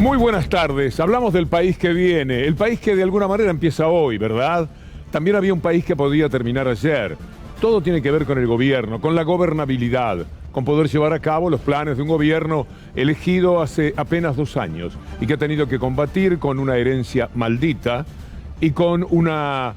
Muy buenas tardes. Hablamos del país que viene, el país que de alguna manera empieza hoy, ¿verdad? También había un país que podía terminar ayer. Todo tiene que ver con el gobierno, con la gobernabilidad, con poder llevar a cabo los planes de un gobierno elegido hace apenas 2 años y que ha tenido que combatir con una herencia maldita y con una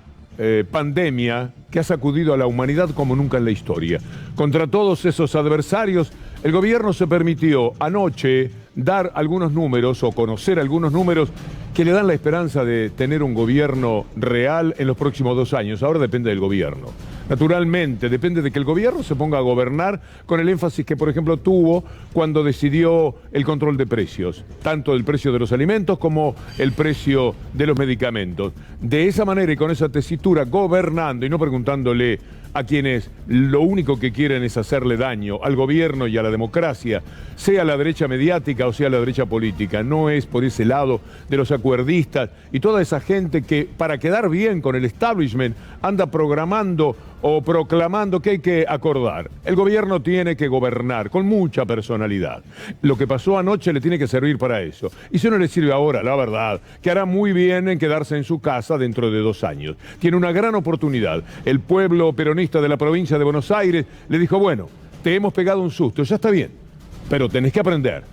pandemia que ha sacudido a la humanidad como nunca en la historia. Contra todos esos adversarios, el gobierno se permitió anoche dar algunos números o conocer algunos números que le dan la esperanza de tener un gobierno real en los próximos 2 años. Ahora depende del gobierno. Naturalmente, depende de que el gobierno se ponga a gobernar con el énfasis que, por ejemplo, tuvo cuando decidió el control de precios, tanto el precio de los alimentos como el precio de los medicamentos. De esa manera y con esa tesitura, gobernando y no preguntándole a quienes lo único que quieren es hacerle daño al gobierno y a la democracia, sea la derecha mediática o sea la derecha política. No es por ese lado de los acuerdistas y toda esa gente que para quedar bien con el establishment anda programando o proclamando que hay que acordar. El gobierno tiene que gobernar con mucha personalidad. Lo que pasó anoche le tiene que servir para eso. Y si no le sirve ahora, la verdad, que hará muy bien en quedarse en su casa dentro de 2 años. Tiene una gran oportunidad. El pueblo peronista de la provincia de Buenos Aires le dijo, bueno, te hemos pegado un susto, ya está bien, pero tenés que aprender.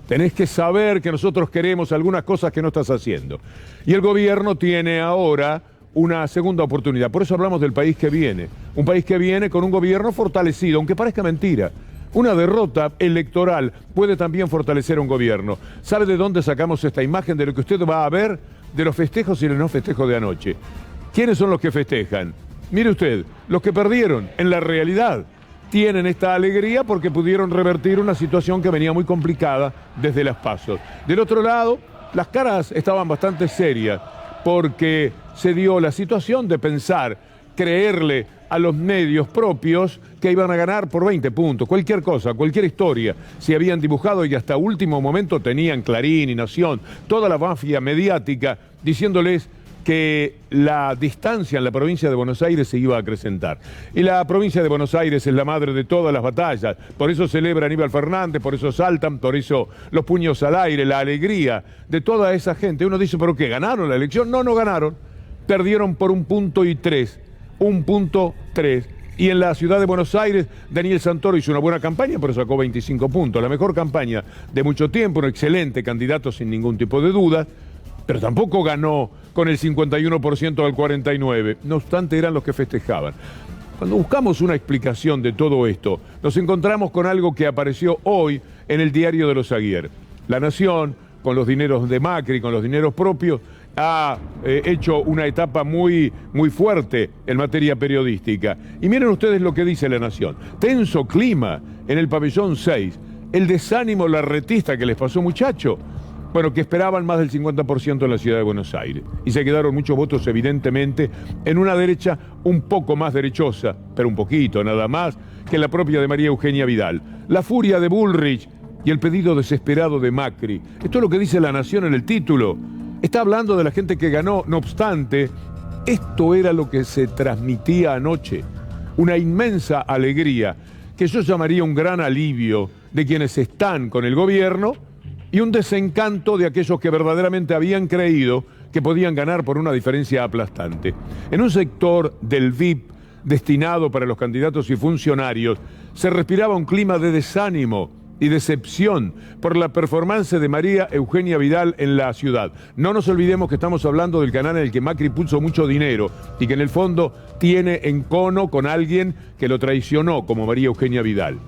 Tenés que saber que nosotros queremos algunas cosas que no estás haciendo. Y el gobierno tiene ahora una segunda oportunidad. Por eso hablamos del país que viene. Un país que viene con un gobierno fortalecido, aunque parezca mentira. Una derrota electoral puede también fortalecer a un gobierno. ¿Sabe de dónde sacamos esta imagen de lo que usted va a ver de los festejos y los no festejos de anoche? ¿Quiénes son los que festejan? Mire usted, los que perdieron en la realidad tienen esta alegría porque pudieron revertir una situación que venía muy complicada desde las PASO. Del otro lado, las caras estaban bastante serias porque se dio la situación de pensar, creerle a los medios propios que iban a ganar por 20 puntos, cualquier cosa, cualquier historia. Se habían dibujado y hasta último momento tenían Clarín y Nación, toda la mafia mediática diciéndoles que la distancia en la provincia de Buenos Aires se iba a acrecentar. Y la provincia de Buenos Aires es la madre de todas las batallas, por eso celebra Aníbal Fernández, por eso saltan, por eso los puños al aire, la alegría de toda esa gente. Uno dice, ¿pero qué? ¿Ganaron la elección? No, no ganaron. Perdieron por 1,3 puntos. 1,3. Y en la ciudad de Buenos Aires, Daniel Santoro hizo una buena campaña, pero sacó 25 puntos. La mejor campaña de mucho tiempo, un excelente candidato sin ningún tipo de duda, pero tampoco ganó con el 51% al 49%. No obstante, eran los que festejaban. Cuando buscamos una explicación de todo esto, nos encontramos con algo que apareció hoy en el diario de los Aguiar. La Nación, con los dineros de Macri, con los dineros propios, ha hecho una etapa muy fuerte en materia periodística. Y miren ustedes lo que dice La Nación. Tenso clima en el pabellón 6. El desánimo larretista que les pasó, muchacho. Bueno, que esperaban más del 50% en la ciudad de Buenos Aires. Y se quedaron muchos votos, evidentemente, en una derecha un poco más derechosa, pero un poquito, nada más, que la propia de María Eugenia Vidal. La furia de Bullrich y el pedido desesperado de Macri. Esto es lo que dice La Nación en el título. Está hablando de la gente que ganó, no obstante, esto era lo que se transmitía anoche. Una inmensa alegría, que yo llamaría un gran alivio de quienes están con el gobierno, y un desencanto de aquellos que verdaderamente habían creído que podían ganar por una diferencia aplastante. En un sector del VIP destinado para los candidatos y funcionarios se respiraba un clima de desánimo y decepción por la performance de María Eugenia Vidal en la ciudad. No nos olvidemos que estamos hablando del canal en el que Macri puso mucho dinero y que en el fondo tiene encono con alguien que lo traicionó como María Eugenia Vidal.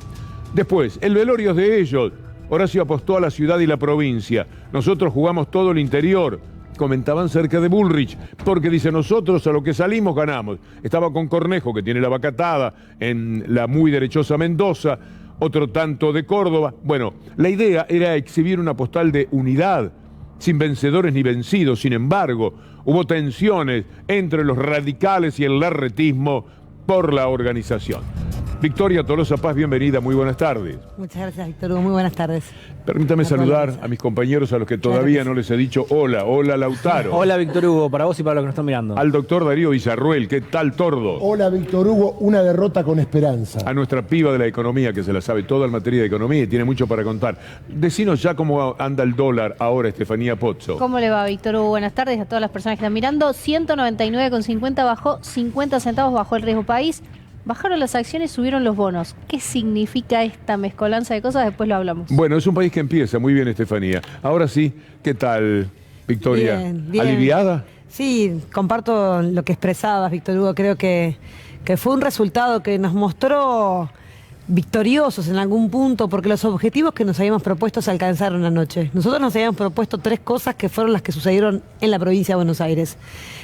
Después, el velorio de ellos. Horacio apostó a la ciudad y la provincia. Nosotros jugamos todo el interior. Comentaban cerca de Bullrich, porque dice, nosotros a lo que salimos ganamos. Estaba con Cornejo, que tiene la vacatada en la muy derechosa Mendoza, otro tanto de Córdoba. Bueno, la idea era exhibir una postal de unidad, sin vencedores ni vencidos. Sin embargo, hubo tensiones entre los radicales y el larretismo por la organización. Victoria Tolosa Paz, bienvenida, muy buenas tardes. Muchas gracias, Víctor Hugo, muy buenas tardes. Permítame saludar a mis compañeros a los que todavía no les he dicho hola. Hola, Lautaro. Hola, Víctor Hugo, para vos y para los que nos están mirando. Al doctor Darío Villarruel, ¿qué tal, Tordo? Hola, Víctor Hugo, una derrota con esperanza. A nuestra piba de la economía, que se la sabe toda en materia de economía y tiene mucho para contar. Decinos ya cómo anda el dólar ahora, Estefanía Pozzo. ¿Cómo le va, Víctor Hugo? Buenas tardes a todas las personas que están mirando. 199,50 bajó, 50 centavos bajó el riesgo país. Bajaron las acciones, subieron los bonos. ¿Qué significa esta mezcolanza de cosas? Después lo hablamos. Bueno, es un país que empieza muy bien, Estefanía. Ahora sí, ¿qué tal, Victoria? Bien, bien. ¿Aliviada? Sí, comparto lo que expresabas, Víctor Hugo. Creo que fue un resultado que nos mostró victoriosos en algún punto, porque los objetivos que nos habíamos propuesto se alcanzaron anoche. Nosotros nos habíamos propuesto 3 cosas que fueron las que sucedieron en la provincia de Buenos Aires.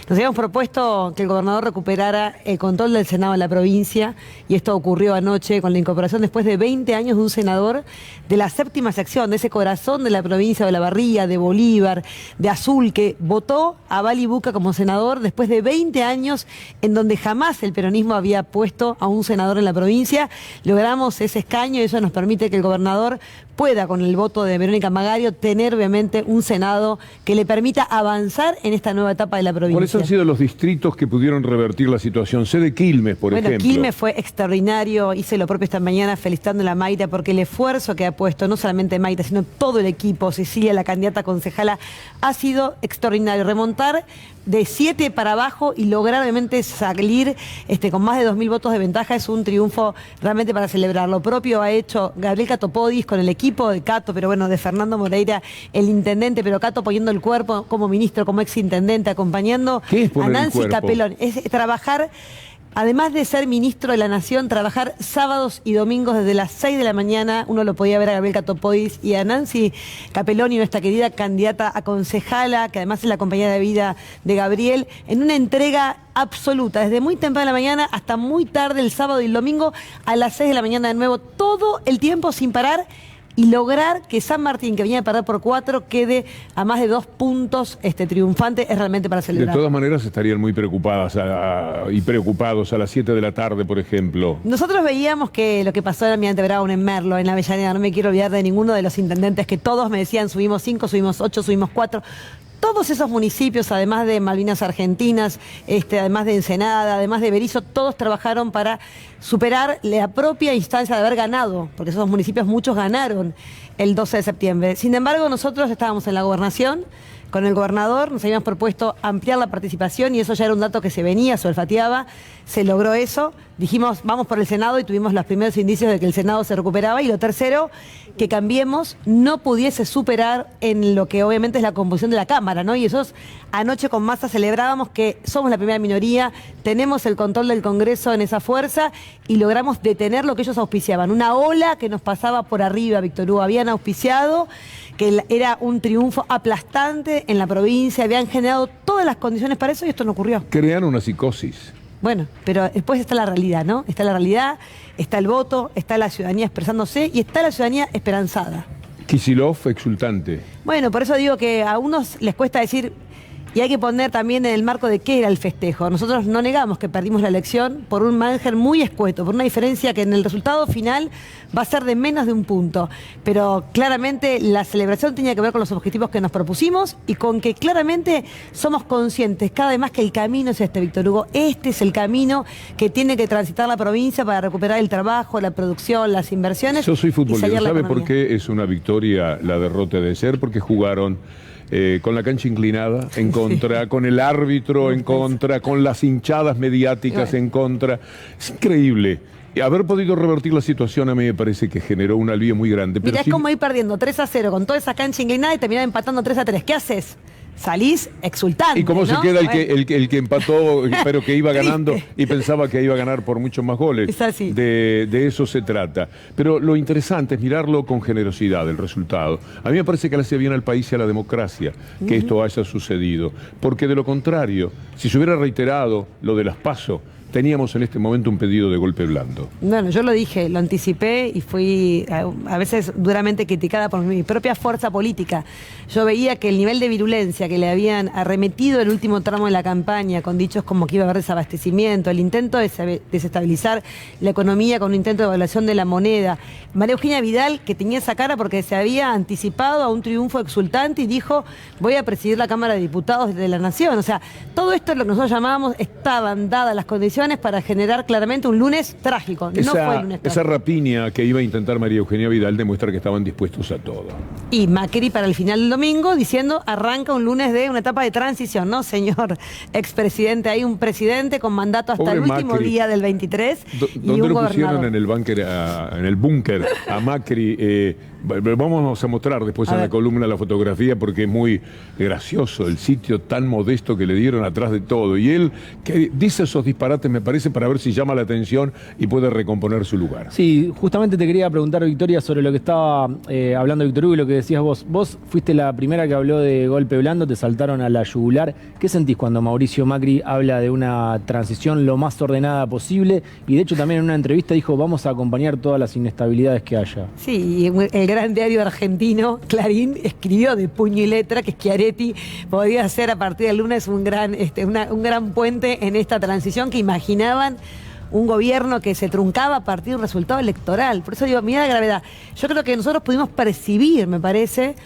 Nos habíamos propuesto que el gobernador recuperara el control del Senado en la provincia, y esto ocurrió anoche con la incorporación después de 20 años de un senador de la 7ª sección, de ese corazón de la provincia de Olavarría, de Bolívar, de Azul, que votó a Bali Buca como senador después de 20 años en donde jamás el peronismo había puesto a un senador en la provincia. Logramos ese escaño y eso nos permite que el gobernador pueda, con el voto de Verónica Magario, tener obviamente un Senado que le permita avanzar en esta nueva etapa de la provincia. ¿Cuáles han sido los distritos que pudieron revertir la situación? Sé de Quilmes, por ejemplo. Quilmes fue extraordinario, hice lo propio esta mañana felicitando a la Mayta porque el esfuerzo que ha puesto, no solamente Mayta, sino todo el equipo, Cecilia, la candidata concejala, ha sido extraordinario. Remontar de 7 para abajo y lograr obviamente salir con más de 2.000 votos de ventaja es un triunfo realmente para celebrar. Lo propio ha hecho Gabriel Catopodis con el equipo de Cato, pero bueno, de Fernando Moreira, el intendente, pero Cato poniendo el cuerpo como ministro, como exintendente, acompañando a Nancy Capelón. Es trabajar, además de ser ministro de la Nación, trabajar sábados y domingos desde las 6 de la mañana. Uno lo podía ver a Gabriel Catopodis y a Nancy Capeloni, nuestra querida candidata a concejala, que además es la compañera de vida de Gabriel, en una entrega absoluta, desde muy temprano de la mañana hasta muy tarde el sábado y el domingo a las 6 de la mañana de nuevo, todo el tiempo sin parar, y lograr que San Martín, que venía a perder por 4, quede a más de 2 puntos triunfante, es realmente para celebrar. De todas maneras estarían muy preocupadas y preocupados a las 7 de la tarde, por ejemplo. Nosotros veíamos que lo que pasó en Almirante Brown, en Merlo, en Avellaneda, no me quiero olvidar de ninguno de los intendentes que todos me decían subimos 5, subimos 8, subimos 4. Todos esos municipios, además de Malvinas Argentinas, además de Ensenada, además de Berizo, todos trabajaron para superar la propia instancia de haber ganado, porque esos municipios muchos ganaron el 12 de septiembre. Sin embargo, nosotros estábamos en la gobernación, con el gobernador, nos habíamos propuesto ampliar la participación y eso ya era un dato que se venía, se olfateaba, se logró eso. Dijimos, vamos por el Senado y tuvimos los primeros indicios de que el Senado se recuperaba. Y lo tercero, que Cambiemos no pudiese superar en lo que obviamente es la composición de la Cámara, ¿no? Y eso anoche con Massa celebrábamos que somos la primera minoría, tenemos el control del Congreso en esa fuerza y logramos detener lo que ellos auspiciaban. Una ola que nos pasaba por arriba, Víctor Hugo, habían auspiciado que era un triunfo aplastante en la provincia, habían generado todas las condiciones para eso y esto no ocurrió. Crean una psicosis. Bueno, pero después está la realidad, ¿no? Está la realidad, está el voto, está la ciudadanía expresándose y está la ciudadanía esperanzada. Kicillof exultante. Bueno, por eso digo que a unos les cuesta decir, y hay que poner también en el marco de qué era el festejo. Nosotros no negamos que perdimos la elección por un margen muy escueto, por una diferencia que en el resultado final va a ser de menos de 1 punto. Pero claramente la celebración tenía que ver con los objetivos que nos propusimos y con que claramente somos conscientes cada vez más que el camino es Víctor Hugo. Este es el camino que tiene que transitar la provincia para recuperar el trabajo, la producción, las inversiones. Yo soy futbolero. ¿Sabe por qué es una victoria la derrota de ser? Porque jugaron con la cancha inclinada, en contra, con el árbitro en contra, con las hinchadas mediáticas en contra. Es increíble. Haber podido revertir la situación a mí me parece que generó un alivio muy grande. Mirá, es como ir perdiendo 3-0 con toda esa cancha inclinada y terminar empatando 3-3. ¿Qué haces? Salís exultante. ¿Y cómo ¿no? se queda el que empató, pero que iba ganando y pensaba que iba a ganar por muchos más goles? Es así. De eso se trata. Pero lo interesante es mirarlo con generosidad, el resultado. A mí me parece que le hace bien al país y a la democracia que esto haya sucedido. Porque de lo contrario, si se hubiera reiterado lo de las PASO, teníamos en este momento un pedido de golpe blando. Bueno, yo lo dije, lo anticipé y fui a veces duramente criticada por mi propia fuerza política. Yo veía que el nivel de virulencia que le habían arremetido el último tramo de la campaña, con dichos como que iba a haber desabastecimiento, el intento de desestabilizar la economía con un intento de devaluación de la moneda. María Eugenia Vidal, que tenía esa cara porque se había anticipado a un triunfo exultante y dijo, voy a presidir la Cámara de Diputados de la Nación. O sea, todo esto, lo que nosotros llamábamos, estaban dadas las condiciones para generar claramente un lunes trágico. No fue un lunes trágico. Esa rapiña que iba a intentar María Eugenia Vidal demuestra que estaban dispuestos a todo. Y Macri para el final del domingo diciendo, arranca un lunes de una etapa de transición. No, señor expresidente, hay un presidente con mandato hasta Pobre el último Macri. día del 23 y ¿Dónde un lo pusieron gobernador. en el búnker a Macri? Vamos a mostrar después en la columna la fotografía porque es muy gracioso el sitio tan modesto que le dieron atrás de todo. Y él que dice esos disparates, me parece, para ver si llama la atención y puede recomponer su lugar. Sí, justamente te quería preguntar, Victoria, sobre lo que estaba hablando Víctor Hugo y lo que decías vos. Vos fuiste la primera que habló de golpe blando, te saltaron a la yugular. ¿Qué sentís cuando Mauricio Macri habla de una transición lo más ordenada posible? Y de hecho también en una entrevista dijo, vamos a acompañar todas las inestabilidades que haya. Sí, el gran diario argentino, Clarín, escribió de puño y letra que Schiaretti podía ser a partir del lunes un gran puente en esta transición que imaginaban un gobierno que se truncaba a partir de un resultado electoral. Por eso digo, mira la gravedad. Yo creo que nosotros pudimos percibir, me parece,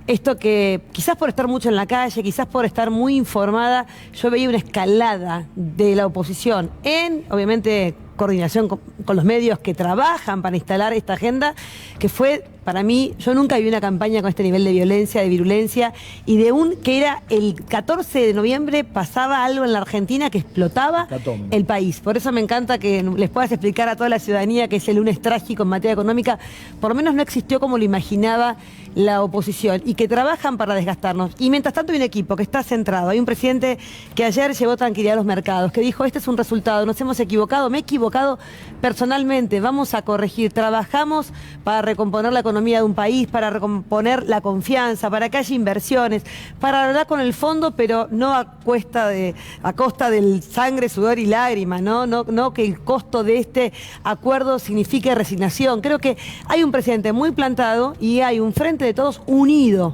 esto que quizás por estar mucho en la calle, quizás por estar muy informada, yo veía una escalada de la oposición en, obviamente, coordinación con los medios que trabajan para instalar esta agenda, que fue, para mí, yo nunca vi una campaña con este nivel de violencia, de virulencia, y que era el 14 de noviembre pasaba algo en la Argentina que explotaba el país. Por eso me encanta que les puedas explicar a toda la ciudadanía que ese lunes trágico en materia económica, por lo menos no existió como lo imaginaba la oposición, y que trabajan para desgastarnos. Y mientras tanto hay un equipo que está centrado, hay un presidente que ayer llevó tranquilidad a los mercados, que dijo, este es un resultado, nos hemos equivocado, me he equivocado personalmente, vamos a corregir, trabajamos para recomponer la economía de un país, para recomponer la confianza, para que haya inversiones, para hablar con el fondo, pero no a costa del sangre, sudor y lágrimas, no que el costo de este acuerdo signifique resignación. Creo que hay un presidente muy plantado y hay un frente de todos unido,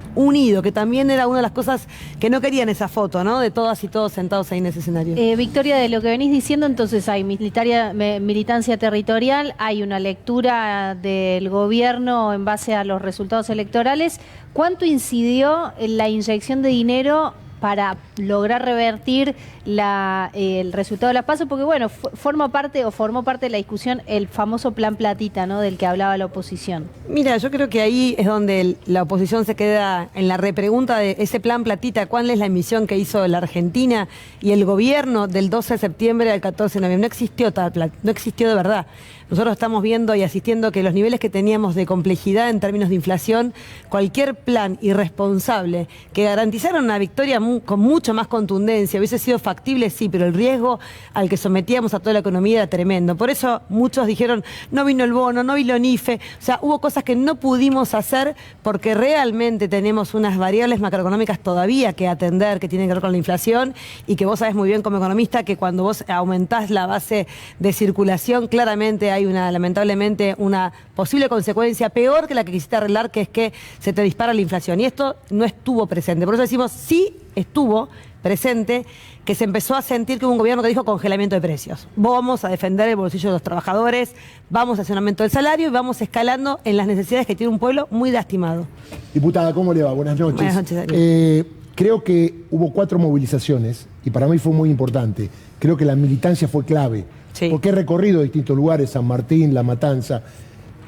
que también era una de las cosas que no querían esa foto, ¿no? De todas y todos sentados ahí en ese escenario. Victoria, de lo que venís diciendo, entonces hay militancia territorial, hay una lectura del gobierno en base a los resultados electorales. ¿Cuánto incidió en la inyección de dinero para lograr revertir el resultado de las PASO? Porque bueno, formó parte de la discusión el famoso plan platita, ¿no?, del que hablaba la oposición. Mira, yo creo que ahí es donde la oposición se queda en la repregunta de ese plan platita, cuál es la emisión que hizo la Argentina y el gobierno del 12 de septiembre al 14 de noviembre. No existió tal plan, no existió de verdad. Nosotros estamos viendo y asistiendo que los niveles que teníamos de complejidad en términos de inflación, cualquier plan irresponsable que garantizara una victoria con mucho más contundencia, hubiese sido factible, sí, pero el riesgo al que sometíamos a toda la economía era tremendo. Por eso muchos dijeron, no vino el bono, no vino el IFE, o sea, hubo cosas que no pudimos hacer porque realmente tenemos unas variables macroeconómicas todavía que atender, que tienen que ver con la inflación, y que vos sabés muy bien como economista que cuando vos aumentás la base de circulación, claramente hay lamentablemente una posible consecuencia peor que la que quisiste arreglar, que es que se te dispara la inflación. Y esto no estuvo presente. Por eso decimos, sí estuvo presente, que se empezó a sentir que hubo un gobierno que dijo congelamiento de precios. Vamos a defender el bolsillo de los trabajadores, vamos a hacer un aumento del salario y vamos escalando en las necesidades que tiene un pueblo muy lastimado. Diputada, ¿cómo le va? Buenas noches. Buenas noches, Daniel. Creo que hubo 4 movilizaciones y para mí fue muy importante. Creo que la militancia fue clave. Sí. Porque he recorrido distintos lugares, San Martín, La Matanza.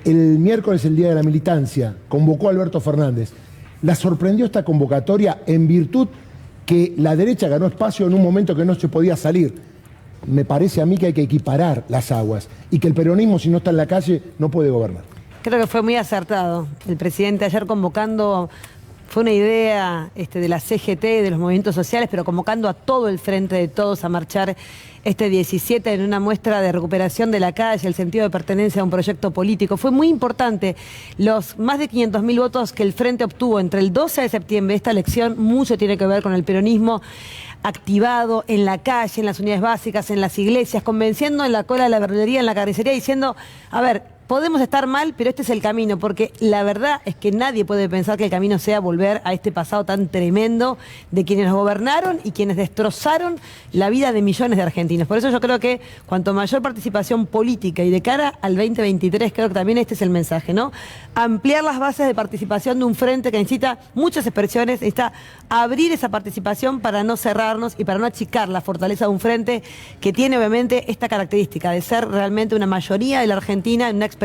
El miércoles, el Día de la Militancia, convocó a Alberto Fernández. La sorprendió esta convocatoria en virtud que la derecha ganó espacio en un momento que no se podía salir. Me parece a mí que hay que equiparar las aguas y que el peronismo, si no está en la calle, no puede gobernar. Creo que fue muy acertado el presidente ayer convocando Fue una idea de la CGT, de los movimientos sociales, pero convocando a todo el Frente de Todos a marchar este 17 en una muestra de recuperación de la calle, el sentido de pertenencia a un proyecto político. Fue muy importante. Los más de 500.000 votos que el Frente obtuvo entre el 12 de septiembre de esta elección, mucho tiene que ver con el peronismo activado en la calle, en las unidades básicas, en las iglesias, convenciendo en la cola de la verdulería, en la carnicería, diciendo, a ver, podemos estar mal, pero este es el camino, porque la verdad es que nadie puede pensar que el camino sea volver a este pasado tan tremendo de quienes nos gobernaron y quienes destrozaron la vida de millones de argentinos. Por eso yo creo que cuanto mayor participación política y de cara al 2023, creo que también este es el mensaje, ¿no? Ampliar las bases de participación de un frente que necesita muchas expresiones, necesita abrir esa participación para no cerrarnos y para no achicar la fortaleza de un frente que tiene obviamente esta característica de ser realmente una mayoría de la Argentina en una expresión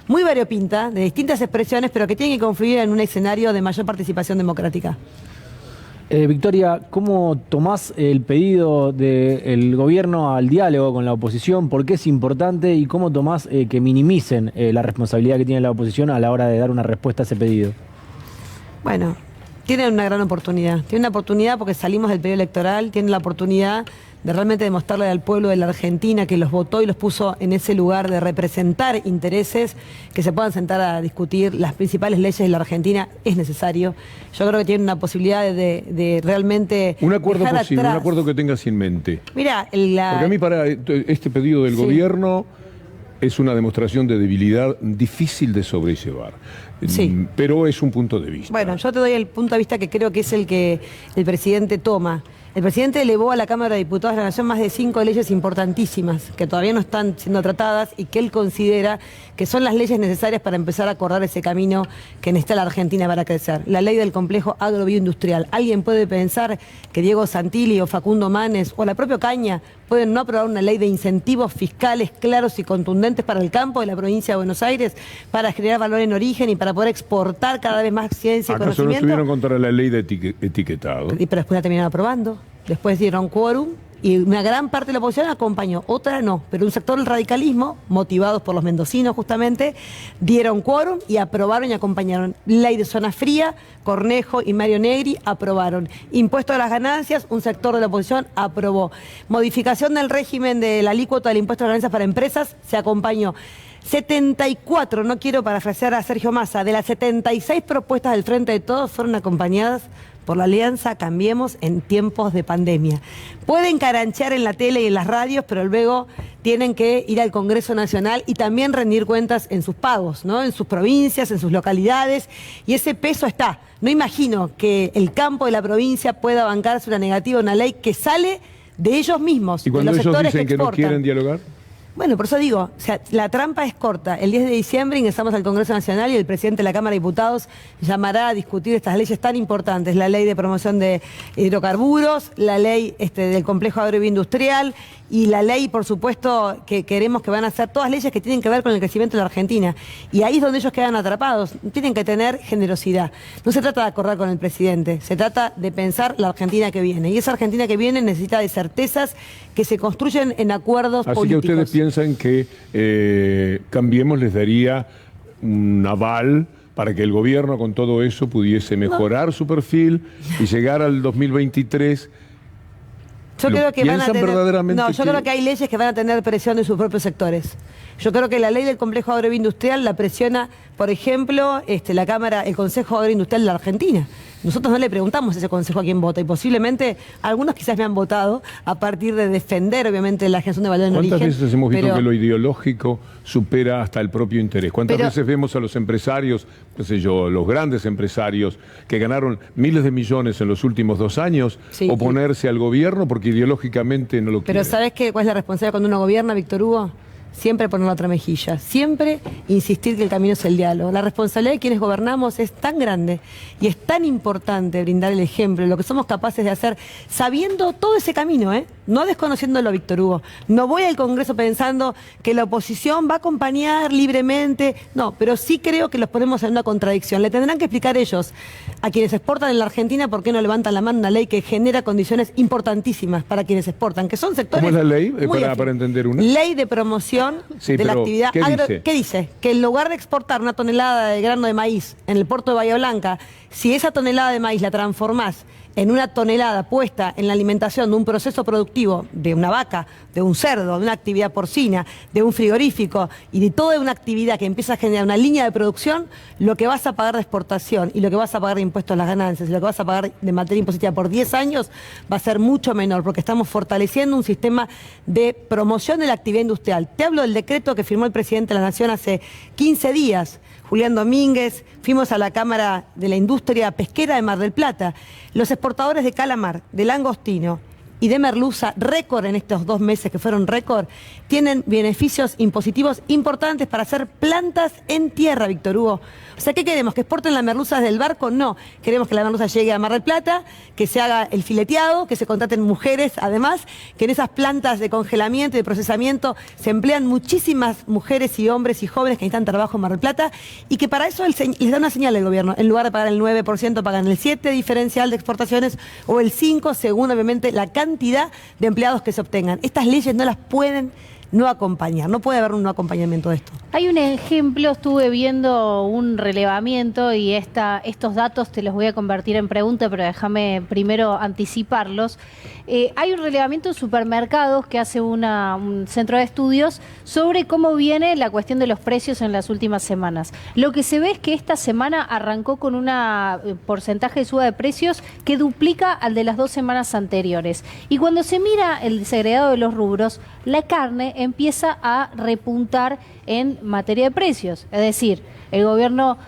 muy variopinta, de distintas expresiones, pero que tiene que confluir en un escenario de mayor participación democrática. Victoria, ¿cómo tomás el pedido del gobierno al diálogo con la oposición? ¿Por qué es importante? ¿Y cómo tomás que minimicen la responsabilidad que tiene la oposición a la hora de dar una respuesta a ese pedido? Bueno, tienen una gran oportunidad. Tienen una oportunidad porque salimos del periodo electoral, tienen la oportunidad de realmente demostrarle al pueblo de la Argentina que los votó y los puso en ese lugar de representar intereses, que se puedan sentar a discutir las principales leyes de la Argentina. Es necesario. Yo creo que tienen una posibilidad de realmente un acuerdo dejar posible, atrás. un acuerdo que tengas en mente. Mira, porque a mí para este pedido del gobierno es una demostración de debilidad difícil de sobrellevar. Sí. Pero es un punto de vista. Bueno, yo te doy el punto de vista que creo que es el que el presidente toma. El presidente elevó a la Cámara de Diputados de la Nación más de 5 leyes importantísimas que todavía no están siendo tratadas y que él considera que son las leyes necesarias para empezar a acordar ese camino que necesita la Argentina para crecer. La ley del complejo agrobioindustrial. ¿Alguien puede pensar que Diego Santilli o Facundo Manes o la propia Caña pueden no aprobar una ley de incentivos fiscales claros y contundentes para el campo de la provincia de Buenos Aires, para generar valor en origen y para poder exportar cada vez más ciencia y ¿Acaso no conocimiento? estuvieron contra la ley de etiquetado? Pero después la terminaron aprobando. Después dieron quórum y una gran parte de la oposición acompañó, otra no, pero un sector del radicalismo, motivados por los mendocinos justamente, dieron quórum y aprobaron y acompañaron. Ley de zona fría, Cornejo y Mario Negri aprobaron. Impuesto a las ganancias, un sector de la oposición aprobó. Modificación del régimen de la alícuota del impuesto a las ganancias para empresas, se acompañó. 74, no quiero parafrasear a Sergio Massa, de las 76 propuestas del Frente de Todos fueron acompañadas por la Alianza Cambiemos en tiempos de pandemia. Pueden caranchear en la tele y en las radios, pero luego tienen que ir al Congreso Nacional y también rendir cuentas en sus pagos, ¿no? En sus provincias, en sus localidades, y ese peso está. No imagino que el campo de la provincia pueda bancarse una negativa, una ley que sale de ellos mismos, ¿Y cuando de los ellos sectores dicen que no exportan. quieren dialogar? Bueno, por eso digo, o sea, la trampa es corta. El 10 de diciembre ingresamos al Congreso Nacional y el presidente de la Cámara de Diputados llamará a discutir estas leyes tan importantes, la ley de promoción de hidrocarburos, la ley del complejo agroindustrial y la ley, por supuesto, que queremos que van a ser todas leyes que tienen que ver con el crecimiento de la Argentina. Y ahí es donde ellos quedan atrapados. Tienen que tener generosidad. No se trata de acordar con el presidente, se trata de pensar la Argentina que viene. Y esa Argentina que viene necesita de certezas que se construyen en acuerdos Así políticos. que ustedes piensan que Cambiemos les daría un aval para que el gobierno con todo eso pudiese mejorar su perfil y llegar al 2023. Yo creo que van a tener, verdaderamente no, yo creo que hay leyes que van a tener presión de sus propios sectores. Yo creo que la ley del complejo agroindustrial la presiona, por ejemplo, la Cámara, el Consejo Agroindustrial de la Argentina. Nosotros no le preguntamos a ese consejo a quién vota y posiblemente algunos quizás me han votado a partir de defender obviamente la generación de valor en origen. ¿Cuántas veces hemos visto que lo ideológico supera hasta el propio interés? ¿Cuántas veces vemos a los empresarios, qué sé yo, los grandes empresarios que ganaron miles de millones en los últimos 2 años oponerse al gobierno porque ideológicamente no lo quieren? Pero ¿sabés cuál es la responsabilidad cuando uno gobierna, Víctor Hugo? Siempre poner la otra mejilla, siempre insistir que el camino es el diálogo. La responsabilidad de quienes gobernamos es tan grande y es tan importante brindar el ejemplo, lo que somos capaces de hacer, sabiendo todo ese camino, no desconociéndolo, Víctor Hugo. No voy al Congreso pensando que la oposición va a acompañar libremente, no, pero sí creo que los ponemos en una contradicción. Le tendrán que explicar ellos a quienes exportan en la Argentina por qué no levantan la mano una ley que genera condiciones importantísimas para quienes exportan, que son sectores... ¿Cómo es la ley? Para Para entender una. Ley de promoción exportación Sí, de la pero, actividad ¿qué dice? ¿Qué dice? Que en lugar de exportar una tonelada de grano de maíz en el puerto de Bahía Blanca, si esa tonelada de maíz la transformás en una tonelada puesta en la alimentación de un proceso productivo de una vaca, de un cerdo, de una actividad porcina, de un frigorífico y de toda una actividad que empieza a generar una línea de producción, lo que vas a pagar de exportación y lo que vas a pagar de impuestos a las ganancias y lo que vas a pagar de materia impositiva por 10 años va a ser mucho menor porque estamos fortaleciendo un sistema de promoción de la actividad industrial. Te hablo del decreto que firmó el presidente de la Nación hace 15 días, Julián Domínguez, fuimos a la Cámara de la Industria Pesquera de Mar del Plata. Los exportadores de calamar, de langostino y de merluza, récord en estos 2 meses que fueron récord, tienen beneficios impositivos importantes para hacer plantas en tierra, Víctor Hugo. O sea, ¿qué queremos? ¿Que exporten la merluza desde el barco? No. Queremos que la merluza llegue a Mar del Plata, que se haga el fileteado, que se contraten mujeres, además, que en esas plantas de congelamiento y de procesamiento se emplean muchísimas mujeres y hombres y jóvenes que necesitan trabajo en Mar del Plata y que para eso les da una señal el gobierno. En lugar de pagar el 9%, pagan el 7% diferencial de exportaciones o el 5%, según obviamente la cantidad de empleados que se obtengan. Estas leyes no las pueden no acompañar, no puede haber un no acompañamiento de esto. Hay un ejemplo, estuve viendo un relevamiento y estos datos te los voy a convertir en pregunta, pero déjame primero anticiparlos. Hay un relevamiento en supermercados que hace un centro de estudios sobre cómo viene la cuestión de los precios en las últimas semanas. Lo que se ve es que esta semana arrancó con un porcentaje de suba de precios que duplica al de las 2 semanas anteriores. Y cuando se mira el desagregado de los rubros, la carne empieza a repuntar en materia de precios. Es decir, el gobierno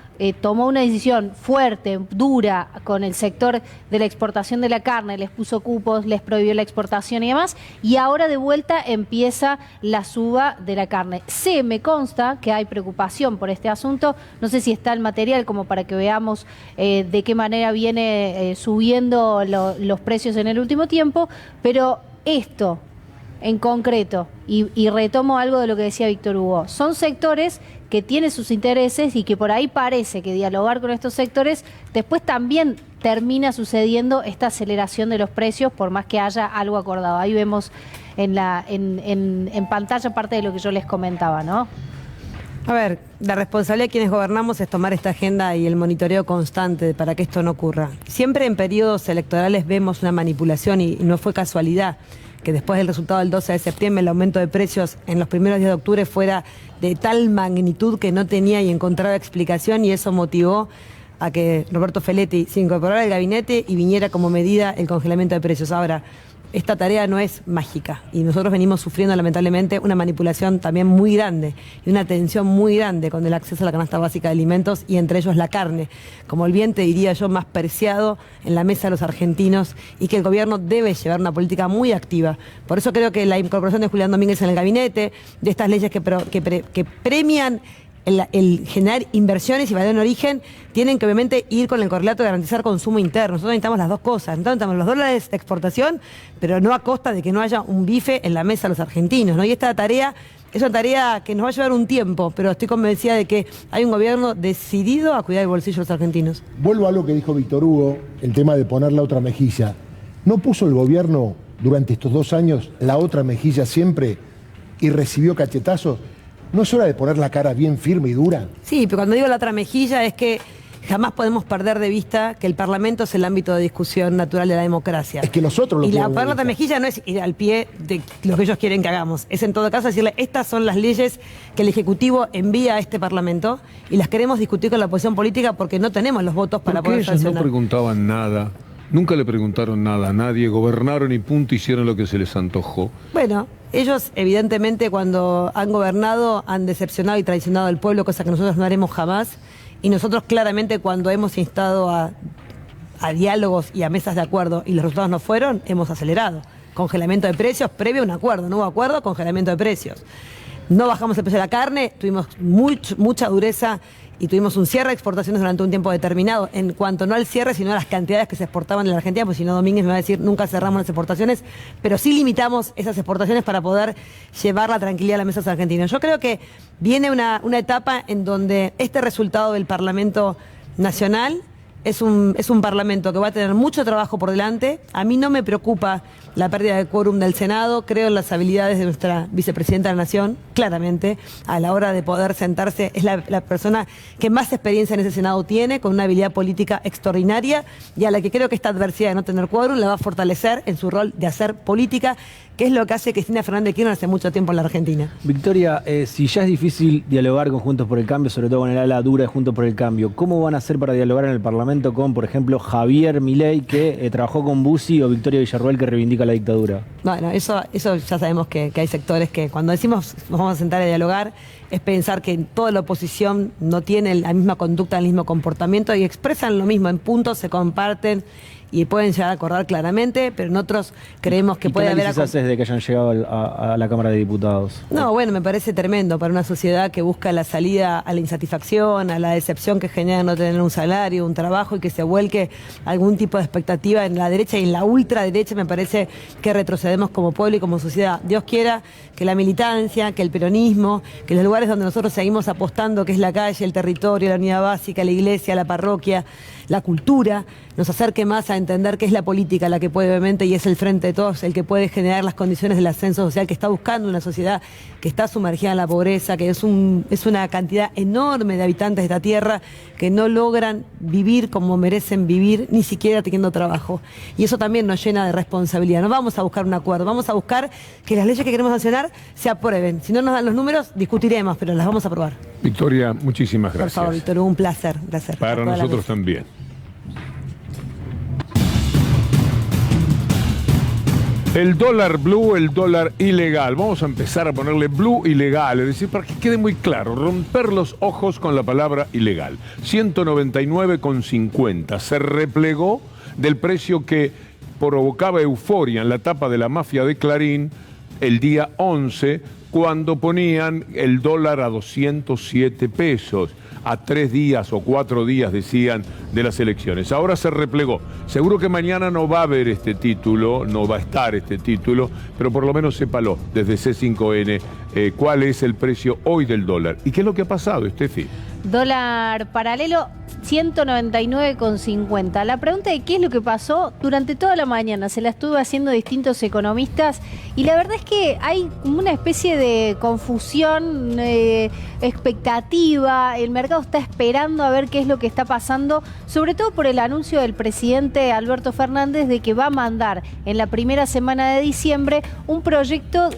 tomó una decisión fuerte, dura, con el sector de la exportación de la carne, les puso cupos, les prohibió la exportación y demás, y ahora de vuelta empieza la suba de la carne. Me consta que hay preocupación por este asunto, no sé si está el material como para que veamos de qué manera viene subiendo los precios en el último tiempo, pero esto en concreto, y retomo algo de lo que decía Víctor Hugo, son sectores que tienen sus intereses y que por ahí parece que dialogar con estos sectores después también termina sucediendo esta aceleración de los precios por más que haya algo acordado. Ahí vemos en pantalla parte de lo que yo les comentaba, ¿no? A ver, la responsabilidad de quienes gobernamos es tomar esta agenda y el monitoreo constante para que esto no ocurra. Siempre en periodos electorales vemos una manipulación y no fue casualidad que después del resultado del 12 de septiembre el aumento de precios en los primeros días de octubre fuera de tal magnitud que no tenía y encontraba explicación, y eso motivó a que Roberto Feletti se incorporara al gabinete y viniera como medida el congelamiento de precios. Ahora, esta tarea no es mágica y nosotros venimos sufriendo lamentablemente una manipulación también muy grande y una tensión muy grande con el acceso a la canasta básica de alimentos y entre ellos la carne, como el bien te diría yo más preciado en la mesa de los argentinos, y que el gobierno debe llevar una política muy activa. Por eso creo que la incorporación de Julián Domínguez en el gabinete, de estas leyes que premian el generar inversiones y valor en origen, tienen que obviamente ir con el correlato de garantizar consumo interno. Nosotros necesitamos las dos cosas. Entonces necesitamos los dólares de exportación, pero no a costa de que no haya un bife en la mesa de los argentinos, ¿no? Y esta tarea es una tarea que nos va a llevar un tiempo, pero estoy convencida de que hay un gobierno decidido a cuidar el bolsillo de los argentinos. Vuelvo a algo que dijo Víctor Hugo, el tema de poner la otra mejilla. ¿No puso el gobierno durante estos 2 años la otra mejilla siempre y recibió cachetazos? ¿No es hora de poner la cara bien firme y dura? Sí, pero cuando digo la otra mejilla es que jamás podemos perder de vista que el Parlamento es el ámbito de discusión natural de la democracia. Es que nosotros lo Y la podemos poner la otra mejilla no es ir al pie de lo que ellos quieren que hagamos. Es en todo caso decirle, estas son las leyes que el Ejecutivo envía a este Parlamento y las queremos discutir con la oposición política porque no tenemos los votos para ¿Por qué poder ellos sancionar? no preguntaban nada? Nunca le preguntaron nada a nadie, gobernaron y punto, hicieron lo que se les antojó. Bueno, ellos evidentemente cuando han gobernado han decepcionado y traicionado al pueblo, cosa que nosotros no haremos jamás. Y nosotros claramente cuando hemos instado a diálogos y a mesas de acuerdo y los resultados no fueron, hemos acelerado. Congelamiento de precios previo a un acuerdo, no hubo acuerdo, congelamiento de precios. No bajamos el precio de la carne, tuvimos mucha dureza y tuvimos un cierre de exportaciones durante un tiempo determinado, en cuanto no al cierre, sino a las cantidades que se exportaban en la Argentina, porque si no Domínguez me va a decir, nunca cerramos las exportaciones, pero sí limitamos esas exportaciones para poder llevar la tranquilidad a las mesas argentinas. Yo creo que viene una etapa en donde este resultado del Parlamento Nacional es un parlamento que va a tener mucho trabajo por delante. A mí no me preocupa la pérdida de quórum del Senado. Creo en las habilidades de nuestra vicepresidenta de la Nación, claramente, a la hora de poder sentarse. Es la persona que más experiencia en ese Senado tiene, con una habilidad política extraordinaria, y a la que creo que esta adversidad de no tener quórum la va a fortalecer en su rol de hacer política, que es lo que hace Cristina Fernández de Kirchner hace mucho tiempo en la Argentina. Victoria, si ya es difícil dialogar con Juntos por el Cambio, sobre todo con el ala dura de Juntos por el Cambio, ¿cómo van a hacer para dialogar en el Parlamento con, por ejemplo, Javier Milei, que trabajó con Bussi, o Victoria Villarruel, que reivindica la dictadura? Bueno, eso ya sabemos que hay sectores que cuando decimos nos vamos a sentar a dialogar, es pensar que toda la oposición no tiene la misma conducta, el mismo comportamiento, y expresan lo mismo, en puntos se comparten y pueden llegar a acordar claramente, pero en otros creemos que puede haber... ¿Qué análisis haces de que hayan llegado a la Cámara de Diputados? No, bueno, me parece tremendo para una sociedad que busca la salida a la insatisfacción, a la decepción que genera no tener un salario, un trabajo, y que se vuelque algún tipo de expectativa en la derecha y en la ultraderecha. Me parece que retrocedemos como pueblo y como sociedad. Dios quiera que la militancia, que el peronismo, que los lugares donde nosotros seguimos apostando, que es la calle, el territorio, la unidad básica, la iglesia, la parroquia, la cultura, nos acerque más a entender que es la política la que puede, obviamente, y es el frente de todos el que puede generar las condiciones del ascenso social que está buscando una sociedad que está sumergida en la pobreza, que es una cantidad enorme de habitantes de esta tierra que no logran vivir como merecen vivir, ni siquiera teniendo trabajo. Y eso también nos llena de responsabilidad. No vamos a buscar un acuerdo, vamos a buscar que las leyes que queremos sancionar se aprueben. Si no nos dan los números, discutiremos, pero las vamos a aprobar. Victoria, muchísimas gracias. Por favor, Víctor, un placer. Para nosotros también. El dólar blue, el dólar ilegal. Vamos a empezar a ponerle blue ilegal, es decir, para que quede muy claro, romper los ojos con la palabra ilegal. 199,50. Se replegó del precio que provocaba euforia en la tapa de la mafia de Clarín el día 11, cuando ponían el dólar a 207 pesos, a 3 días o 4 días, decían, de las elecciones. Ahora se replegó. Seguro que mañana no va a haber este título, no va a estar este título, pero por lo menos sépalo desde C5N cuál es el precio hoy del dólar. ¿Y qué es lo que ha pasado, Estefi? Dólar paralelo 199,50. La pregunta de qué es lo que pasó durante toda la mañana se la estuve haciendo a distintos economistas, y la verdad es que hay una especie de confusión, expectativa. El mercado está esperando a ver qué es lo que está pasando, sobre todo por el anuncio del presidente Alberto Fernández de que va a mandar en la primera semana de diciembre un proyecto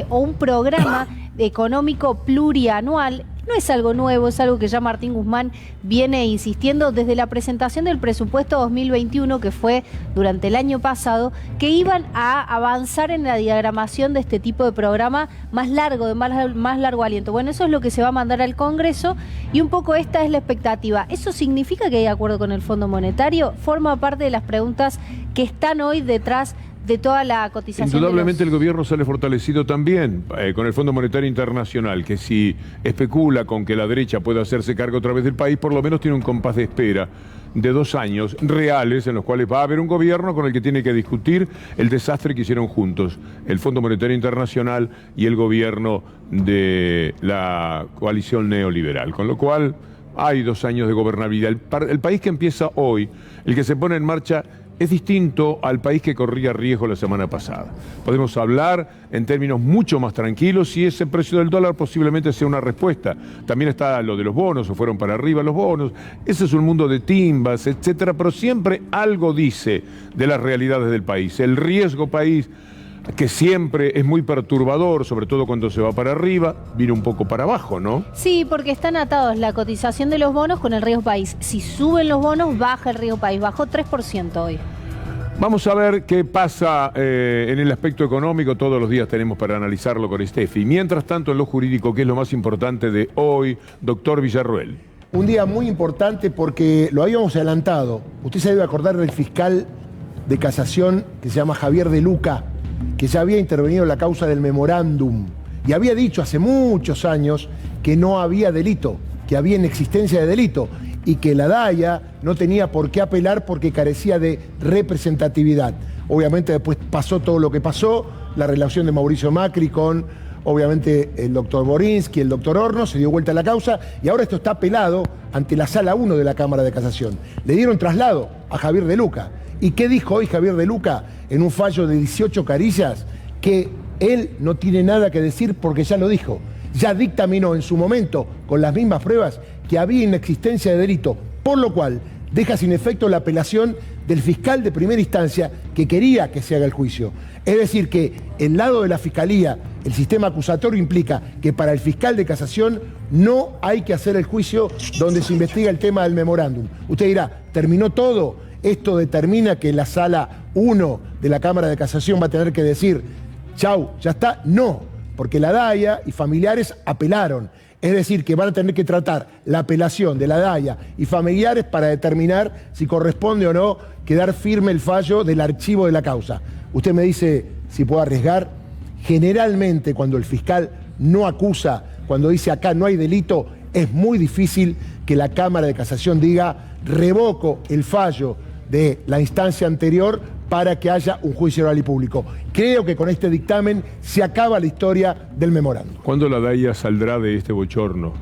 o un programa económico plurianual. No es algo nuevo, es algo que ya Martín Guzmán viene insistiendo desde la presentación del presupuesto 2021, que fue durante el año pasado, que iban a avanzar en la diagramación de este tipo de programa más largo, de más largo aliento. Bueno, eso es lo que se va a mandar al Congreso, y un poco esta es la expectativa. ¿Eso significa que hay acuerdo con el Fondo Monetario? Forma parte de las preguntas que están hoy detrás de toda la cotización. Indudablemente el gobierno sale fortalecido también con el Fondo Monetario Internacional, que si especula con que la derecha pueda hacerse cargo otra vez del país, por lo menos tiene un compás de espera de 2 años reales en los cuales va a haber un gobierno con el que tiene que discutir el desastre que hicieron juntos el Fondo Monetario Internacional y el gobierno de la coalición neoliberal, con lo cual hay 2 años de gobernabilidad. El país que empieza hoy, el que se pone en marcha, es distinto al país que corría riesgo la semana pasada. Podemos hablar en términos mucho más tranquilos y ese precio del dólar posiblemente sea una respuesta. También está lo de los bonos, o fueron para arriba los bonos. Ese es un mundo de timbas, etcétera, pero siempre algo dice de las realidades del país. El riesgo país, que siempre es muy perturbador, sobre todo cuando se va para arriba, viene un poco para abajo, ¿no? Sí, porque están atados la cotización de los bonos con el riesgo país. Si suben los bonos, baja el riesgo país. Bajó 3% hoy. Vamos a ver qué pasa en el aspecto económico. Todos los días tenemos para analizarlo con Estefi. Mientras tanto, en lo jurídico, que es lo más importante de hoy, doctor Villarruel. Un día muy importante porque lo habíamos adelantado. Usted se debe acordar del fiscal de casación que se llama Javier De Luca, que ya había intervenido en la causa del memorándum y había dicho hace muchos años que no había delito, que había inexistencia de delito y que la DAIA no tenía por qué apelar porque carecía de representatividad. Obviamente después pasó todo lo que pasó, la relación de Mauricio Macri con obviamente el doctor Borinsky, el doctor Hornos, se dio vuelta a la causa y ahora esto está apelado ante la Sala 1 de la Cámara de Casación. Le dieron traslado a Javier De Luca. ¿Y qué dijo hoy Javier De Luca en un fallo de 18 carillas? Que él no tiene nada que decir porque ya lo dijo. Ya dictaminó en su momento, con las mismas pruebas, que había inexistencia de delito, por lo cual deja sin efecto la apelación del fiscal de primera instancia que quería que se haga el juicio. Es decir, que el lado de la fiscalía, el sistema acusatorio implica que para el fiscal de casación no hay que hacer el juicio donde se investiga el tema del memorándum. Usted dirá, ¿terminó todo? ¿Esto determina que la Sala 1 de la Cámara de Casación va a tener que decir, chau, ya está? No, porque la DAIA y familiares apelaron. Es decir, que van a tener que tratar la apelación de la DAIA y familiares para determinar si corresponde o no quedar firme el fallo del archivo de la causa. Usted me dice si puedo arriesgar. Generalmente cuando el fiscal no acusa, cuando dice acá no hay delito, es muy difícil que la Cámara de Casación diga revoco el fallo de la instancia anterior para que haya un juicio oral y público. Creo que con este dictamen se acaba la historia del memorándum. ¿Cuándo la DAIA saldrá de este bochorno?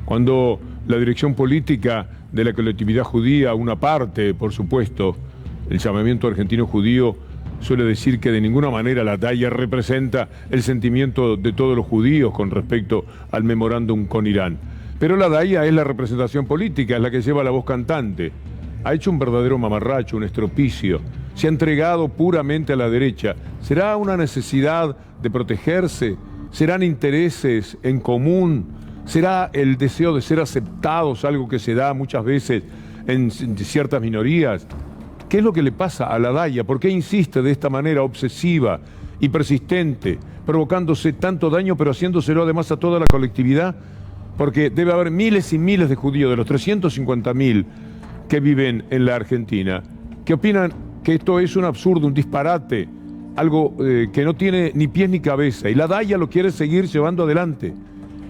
Cuando la dirección política de la colectividad judía, una parte, por supuesto, el llamamiento argentino judío, suele decir que de ninguna manera la DAIA representa el sentimiento de todos los judíos con respecto al memorándum con Irán. Pero la DAIA es la representación política, es la que lleva la voz cantante. Ha hecho un verdadero mamarracho, un estropicio. Se ha entregado puramente a la derecha. ¿Será una necesidad de protegerse? ¿Serán intereses en común? ¿Será el deseo de ser aceptados, algo que se da muchas veces en ciertas minorías? ¿Qué es lo que le pasa a la DAIA? ¿Por qué insiste de esta manera obsesiva y persistente, provocándose tanto daño, pero haciéndoselo además a toda la colectividad? Porque debe haber miles y miles de judíos, de los 350.000 que viven en la Argentina, que opinan que esto es un absurdo, un disparate, algo que no tiene ni pies ni cabeza. Y la DAIA lo quiere seguir llevando adelante.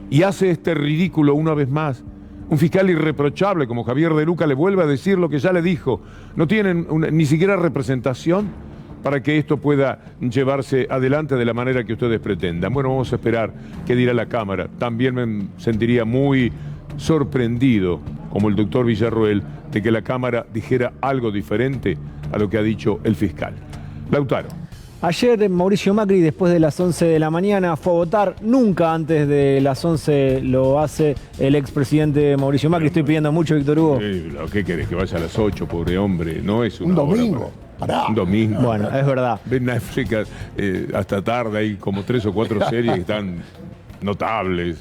Y hace este ridículo una vez más. Un fiscal irreprochable como Javier De Luca le vuelve a decir lo que ya le dijo. No tienen ni siquiera representación para que esto pueda llevarse adelante de la manera que ustedes pretendan. Bueno, vamos a esperar qué dirá la Cámara. También me sentiría muy sorprendido, como el doctor Villarroel, de que la Cámara dijera algo diferente a lo que ha dicho el fiscal. Lautaro. Ayer Mauricio Macri, después de las 11 de la mañana, fue a votar. Nunca antes de las 11 lo hace el expresidente Mauricio Macri. Estoy pidiendo mucho, Víctor Hugo. ¿Qué querés? Que vaya a las 8, pobre hombre. No es una un domingo. Pará. Un domingo. Bueno, es verdad. Ven África hasta tarde, hay como 3 o 4 series que están notables.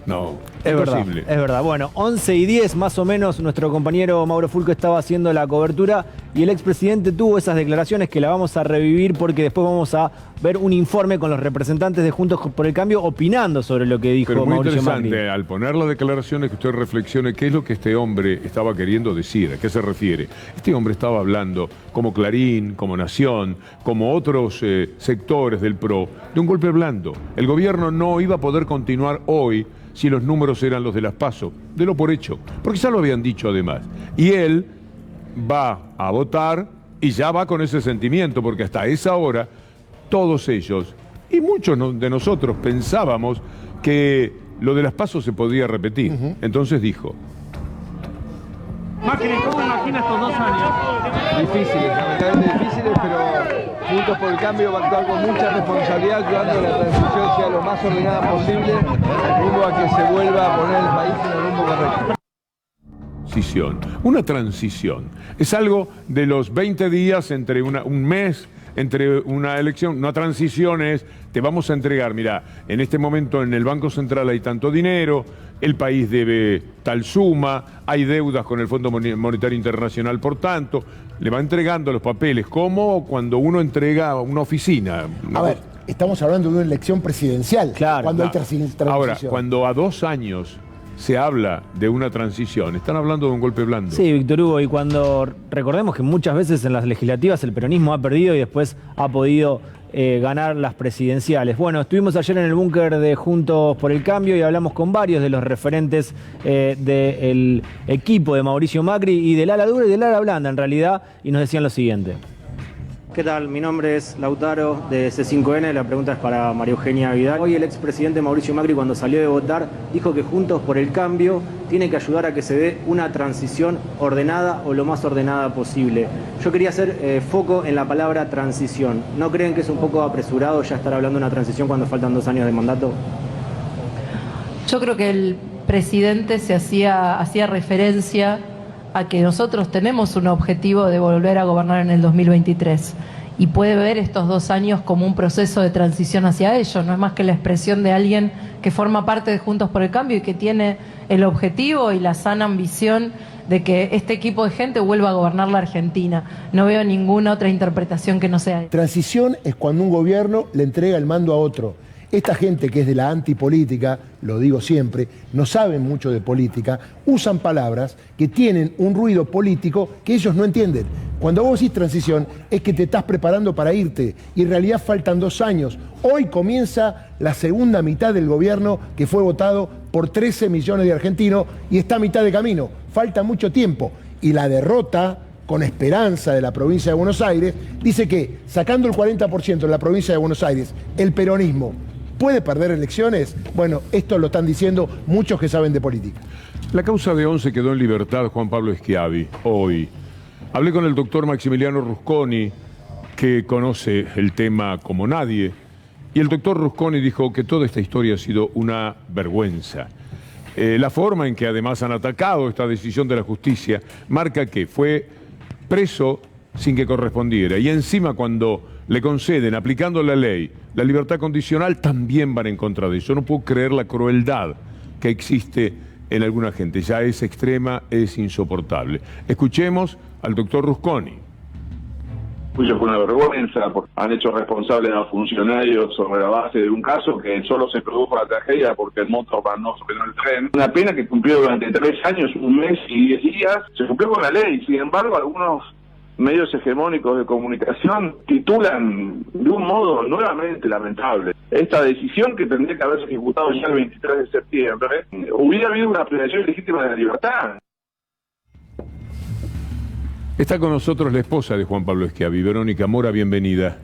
No, es imposible. Verdad, es verdad. Bueno, 11:10 más o menos, nuestro compañero Mauro Fulco estaba haciendo la cobertura y el expresidente tuvo esas declaraciones que la vamos a revivir porque después vamos a ver un informe con los representantes de Juntos por el Cambio opinando sobre lo que dijo Mauricio Macri. Interesante, al poner las declaraciones, que usted reflexione qué es lo que este hombre estaba queriendo decir, a qué se refiere. Este hombre estaba hablando, como Clarín, como Nación, como otros sectores del PRO, de un golpe blando. El gobierno no iba a poder continuar hoy si los números eran los de las PASO, de lo por hecho, porque ya lo habían dicho además. Y él va a votar y ya va con ese sentimiento, porque hasta esa hora todos ellos y muchos de nosotros pensábamos que lo de las PASO se podía repetir. Entonces dijo: Macri, ¿cómo imagina estos 2 años? Difíciles, lamentablemente difíciles, pero Juntos por el Cambio va a actuar con mucha responsabilidad, ayudando a que la transición sea lo más ordenada posible, rumbo a que se vuelva a poner el país en el rumbo correcto. Una transición. Es algo de los 20 días entre un mes, entre una elección. Una transición es, te vamos a entregar, mira, en este momento en el Banco Central hay tanto dinero, el país debe tal suma, hay deudas con el Fondo Monetario Internacional, por tanto, le va entregando los papeles, como cuando uno entrega una oficina, ¿no? A ver, estamos hablando de una elección presidencial, claro, cuando hay claro. transición. Ahora, cuando a 2 años se habla de una transición, están hablando de un golpe blando. Sí, Víctor Hugo, y cuando recordemos que muchas veces en las legislativas el peronismo ha perdido y después ha podido ganar las presidenciales. Bueno, estuvimos ayer en el búnker de Juntos por el Cambio y hablamos con varios de los referentes del equipo de Mauricio Macri y del ala dura y del ala blanda en realidad, y nos decían lo siguiente. ¿qué tal? Mi nombre es Lautaro de C5N, la pregunta es para María Eugenia Vidal. Hoy el expresidente Mauricio Macri, cuando salió de votar, dijo que Juntos por el Cambio tiene que ayudar a que se dé una transición ordenada o lo más ordenada posible. Yo quería hacer foco en la palabra transición. ¿No creen que es un poco apresurado ya estar hablando de una transición cuando faltan 2 años de mandato? Yo creo que el presidente se hacía referencia a que nosotros tenemos un objetivo de volver a gobernar en el 2023 y puede ver estos 2 años como un proceso de transición hacia ello. No es más que la expresión de alguien que forma parte de Juntos por el Cambio y que tiene el objetivo y la sana ambición de que este equipo de gente vuelva a gobernar la Argentina. No veo ninguna otra interpretación que no sea esa. Transición es cuando un gobierno le entrega el mando a otro. Esta gente que es de la antipolítica, lo digo siempre, no saben mucho de política, usan palabras que tienen un ruido político que ellos no entienden. Cuando vos decís transición es que te estás preparando para irte y en realidad faltan 2 años. Hoy comienza la segunda mitad del gobierno que fue votado por 13 millones de argentinos y está a mitad de camino. Falta mucho tiempo y la derrota con esperanza de la provincia de Buenos Aires dice que sacando el 40% en la provincia de Buenos Aires, el peronismo ¿puede perder elecciones? Bueno, esto lo están diciendo muchos que saben de política. La causa de Once quedó en libertad Juan Pablo Schiavi hoy. Hablé con el doctor Maximiliano Rusconi, que conoce el tema como nadie, y el doctor Rusconi dijo que toda esta historia ha sido una vergüenza. La forma en que además han atacado esta decisión de la justicia marca que fue preso sin que correspondiera, y encima cuando le conceden, aplicando la ley, la libertad condicional, también van en contra de eso. No puedo creer la crueldad que existe en alguna gente. Ya es extrema, es insoportable. Escuchemos al doctor Rusconi. Fue una vergüenza, porque han hecho responsables a funcionarios sobre la base de un caso que solo se produjo la tragedia porque el motorman no frenó el tren. Una pena que cumplió durante 3 años, 1 mes y 10 días. Se cumplió con la ley. Sin embargo, algunos medios hegemónicos de comunicación titulan de un modo nuevamente lamentable esta decisión que tendría que haberse ejecutado ya el 23 de septiembre. Hubiera habido una privación legítima de la libertad. Está con nosotros la esposa de Juan Pablo Schiavi, Verónica Mora, bienvenida.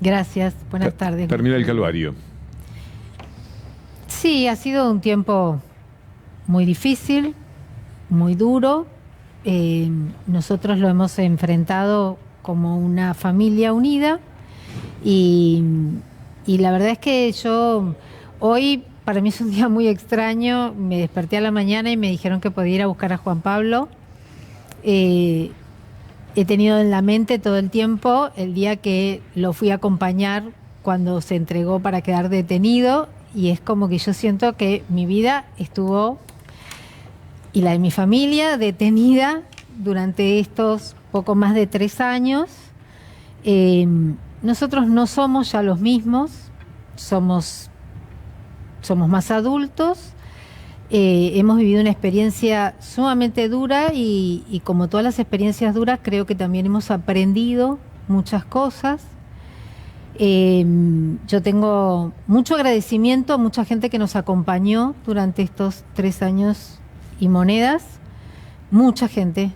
Gracias, buenas tardes. Termina el calvario. Sí, ha sido un tiempo muy difícil, muy duro. Nosotros lo hemos enfrentado como una familia unida y la verdad es que yo hoy, para mí es un día muy extraño. Me desperté a la mañana y me dijeron que podía ir a buscar a Juan Pablo. He tenido en la mente todo el tiempo el día que lo fui a acompañar cuando se entregó para quedar detenido, y es como que yo siento que mi vida estuvo, y la de mi familia, detenida durante estos poco más de 3 años. Nosotros no somos ya los mismos, somos más adultos. Hemos vivido una experiencia sumamente dura y como todas las experiencias duras, creo que también hemos aprendido muchas cosas. Yo tengo mucho agradecimiento a mucha gente que nos acompañó durante estos 3 años y monedas, mucha gente,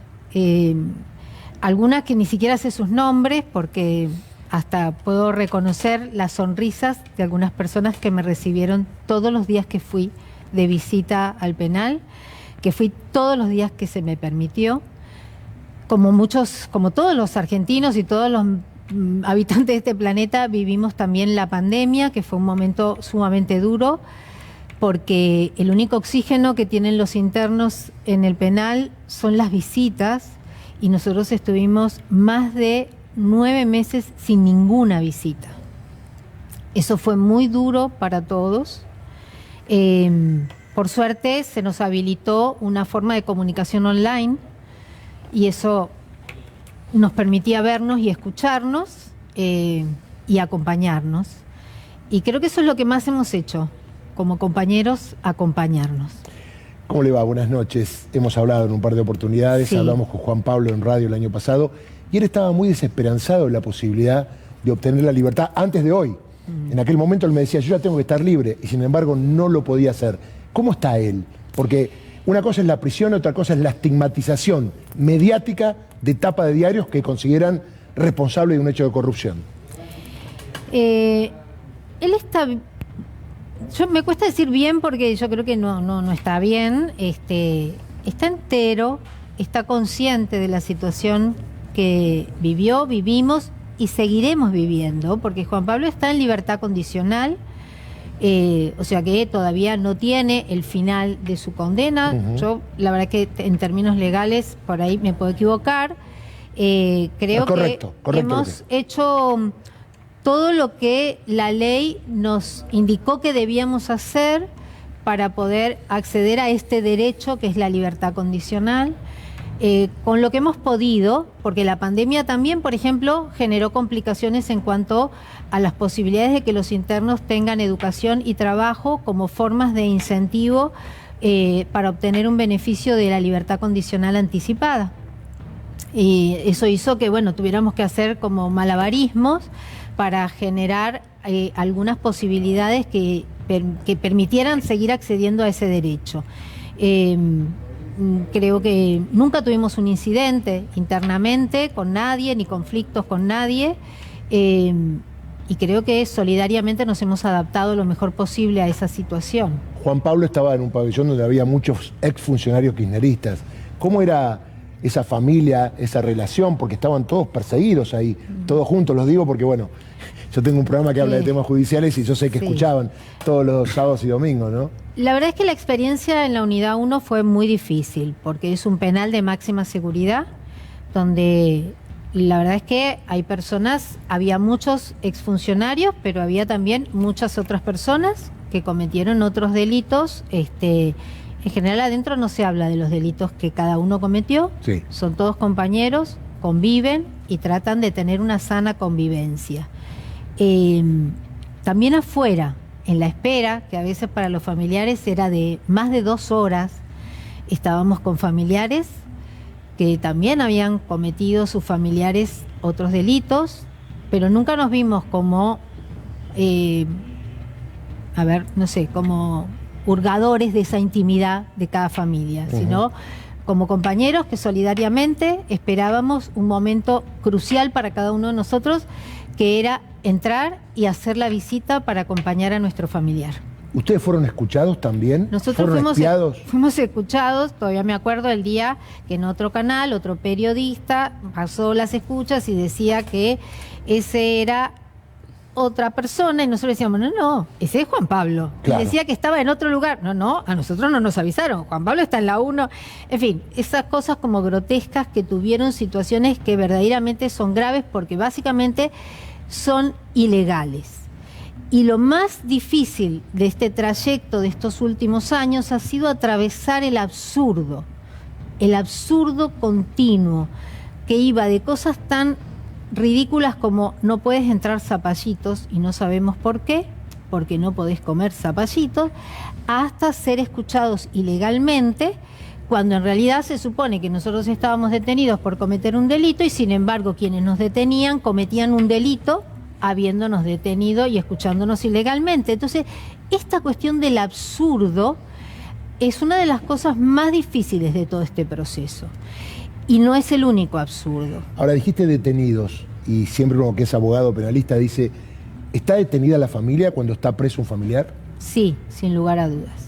algunas que ni siquiera sé sus nombres, porque hasta puedo reconocer las sonrisas de algunas personas que me recibieron todos los días que fui de visita al penal, que fui todos los días que se me permitió, como todos los argentinos y todos los habitantes de este planeta, vivimos también la pandemia, que fue un momento sumamente duro, porque el único oxígeno que tienen los internos en el penal son las visitas, y nosotros estuvimos más de 9 meses sin ninguna visita. Eso fue muy duro para todos. Por suerte se nos habilitó una forma de comunicación online, y eso nos permitía vernos y escucharnos y acompañarnos. Y creo que eso es lo que más hemos hecho, como compañeros, acompañarnos. ¿Cómo le va? Buenas noches. Hemos hablado en un par de oportunidades, sí. Hablamos con Juan Pablo en radio el año pasado, y él estaba muy desesperanzado en la posibilidad de obtener la libertad antes de hoy. En aquel momento él me decía, yo ya tengo que estar libre, y sin embargo no lo podía hacer. ¿Cómo está él? Porque una cosa es la prisión, otra cosa es la estigmatización mediática de tapa de diarios que consideran responsable de un hecho de corrupción? Él está... me cuesta decir bien porque yo creo que no está bien. Está entero, está consciente de la situación que vivimos y seguiremos viviendo, porque Juan Pablo está en libertad condicional, o sea que todavía no tiene el final de su condena. Yo, la verdad que en términos legales, por ahí me puedo equivocar. Creo que hemos hecho todo lo que la ley nos indicó que debíamos hacer para poder acceder a este derecho que es la libertad condicional. Con lo que hemos podido, porque la pandemia también, por ejemplo, generó complicaciones en cuanto a las posibilidades de que los internos tengan educación y trabajo como formas de incentivo para obtener un beneficio de la libertad condicional anticipada. Y eso hizo que, bueno, tuviéramos que hacer como malabarismos para generar algunas posibilidades que permitieran seguir accediendo a ese derecho. Creo que nunca tuvimos un incidente internamente con nadie, ni conflictos con nadie, y creo que solidariamente nos hemos adaptado lo mejor posible a esa situación. Juan Pablo estaba en un pabellón donde había muchos exfuncionarios kirchneristas. ¿Cómo era esa familia, esa relación? Porque estaban todos perseguidos ahí, todos juntos, los digo porque, bueno, yo tengo un programa que habla de temas judiciales y yo sé que escuchaban todos los sábados y domingos, ¿no? La verdad es que la experiencia en la Unidad 1 fue muy difícil, porque es un penal de máxima seguridad, donde la verdad es que hay personas, había muchos exfuncionarios, pero había también muchas otras personas que cometieron otros delitos. En general adentro no se habla de los delitos que cada uno cometió, son todos compañeros, conviven y tratan de tener una sana convivencia. También afuera, en la espera, que a veces para los familiares era de más de 2 horas, estábamos con familiares que también habían cometido sus familiares otros delitos, pero nunca nos vimos como, como hurgadores de esa intimidad de cada familia, sino como compañeros que solidariamente esperábamos un momento crucial para cada uno de nosotros, que era entrar y hacer la visita para acompañar a nuestro familiar. ¿Ustedes fueron escuchados también? Nosotros fuimos escuchados. Todavía me acuerdo el día que en otro canal, otro periodista pasó las escuchas y decía que ese era otra persona, y nosotros decíamos, no, ese es Juan Pablo. Claro. Y decía que estaba en otro lugar. No, a nosotros no nos avisaron. Juan Pablo está en la 1. En fin, esas cosas como grotescas que tuvieron situaciones que verdaderamente son graves porque básicamente son ilegales. Y lo más difícil de este trayecto de estos últimos años ha sido atravesar el absurdo continuo, que iba de cosas tan ridículas como no puedes entrar zapallitos y no sabemos por qué, porque no podés comer zapallitos, hasta ser escuchados ilegalmente, cuando en realidad se supone que nosotros estábamos detenidos por cometer un delito y sin embargo quienes nos detenían cometían un delito habiéndonos detenido y escuchándonos ilegalmente. Entonces, esta cuestión del absurdo es una de las cosas más difíciles de todo este proceso. Y no es el único absurdo. Ahora dijiste detenidos, y siempre uno que es abogado penalista dice, ¿está detenida la familia cuando está preso un familiar? Sí, sin lugar a dudas.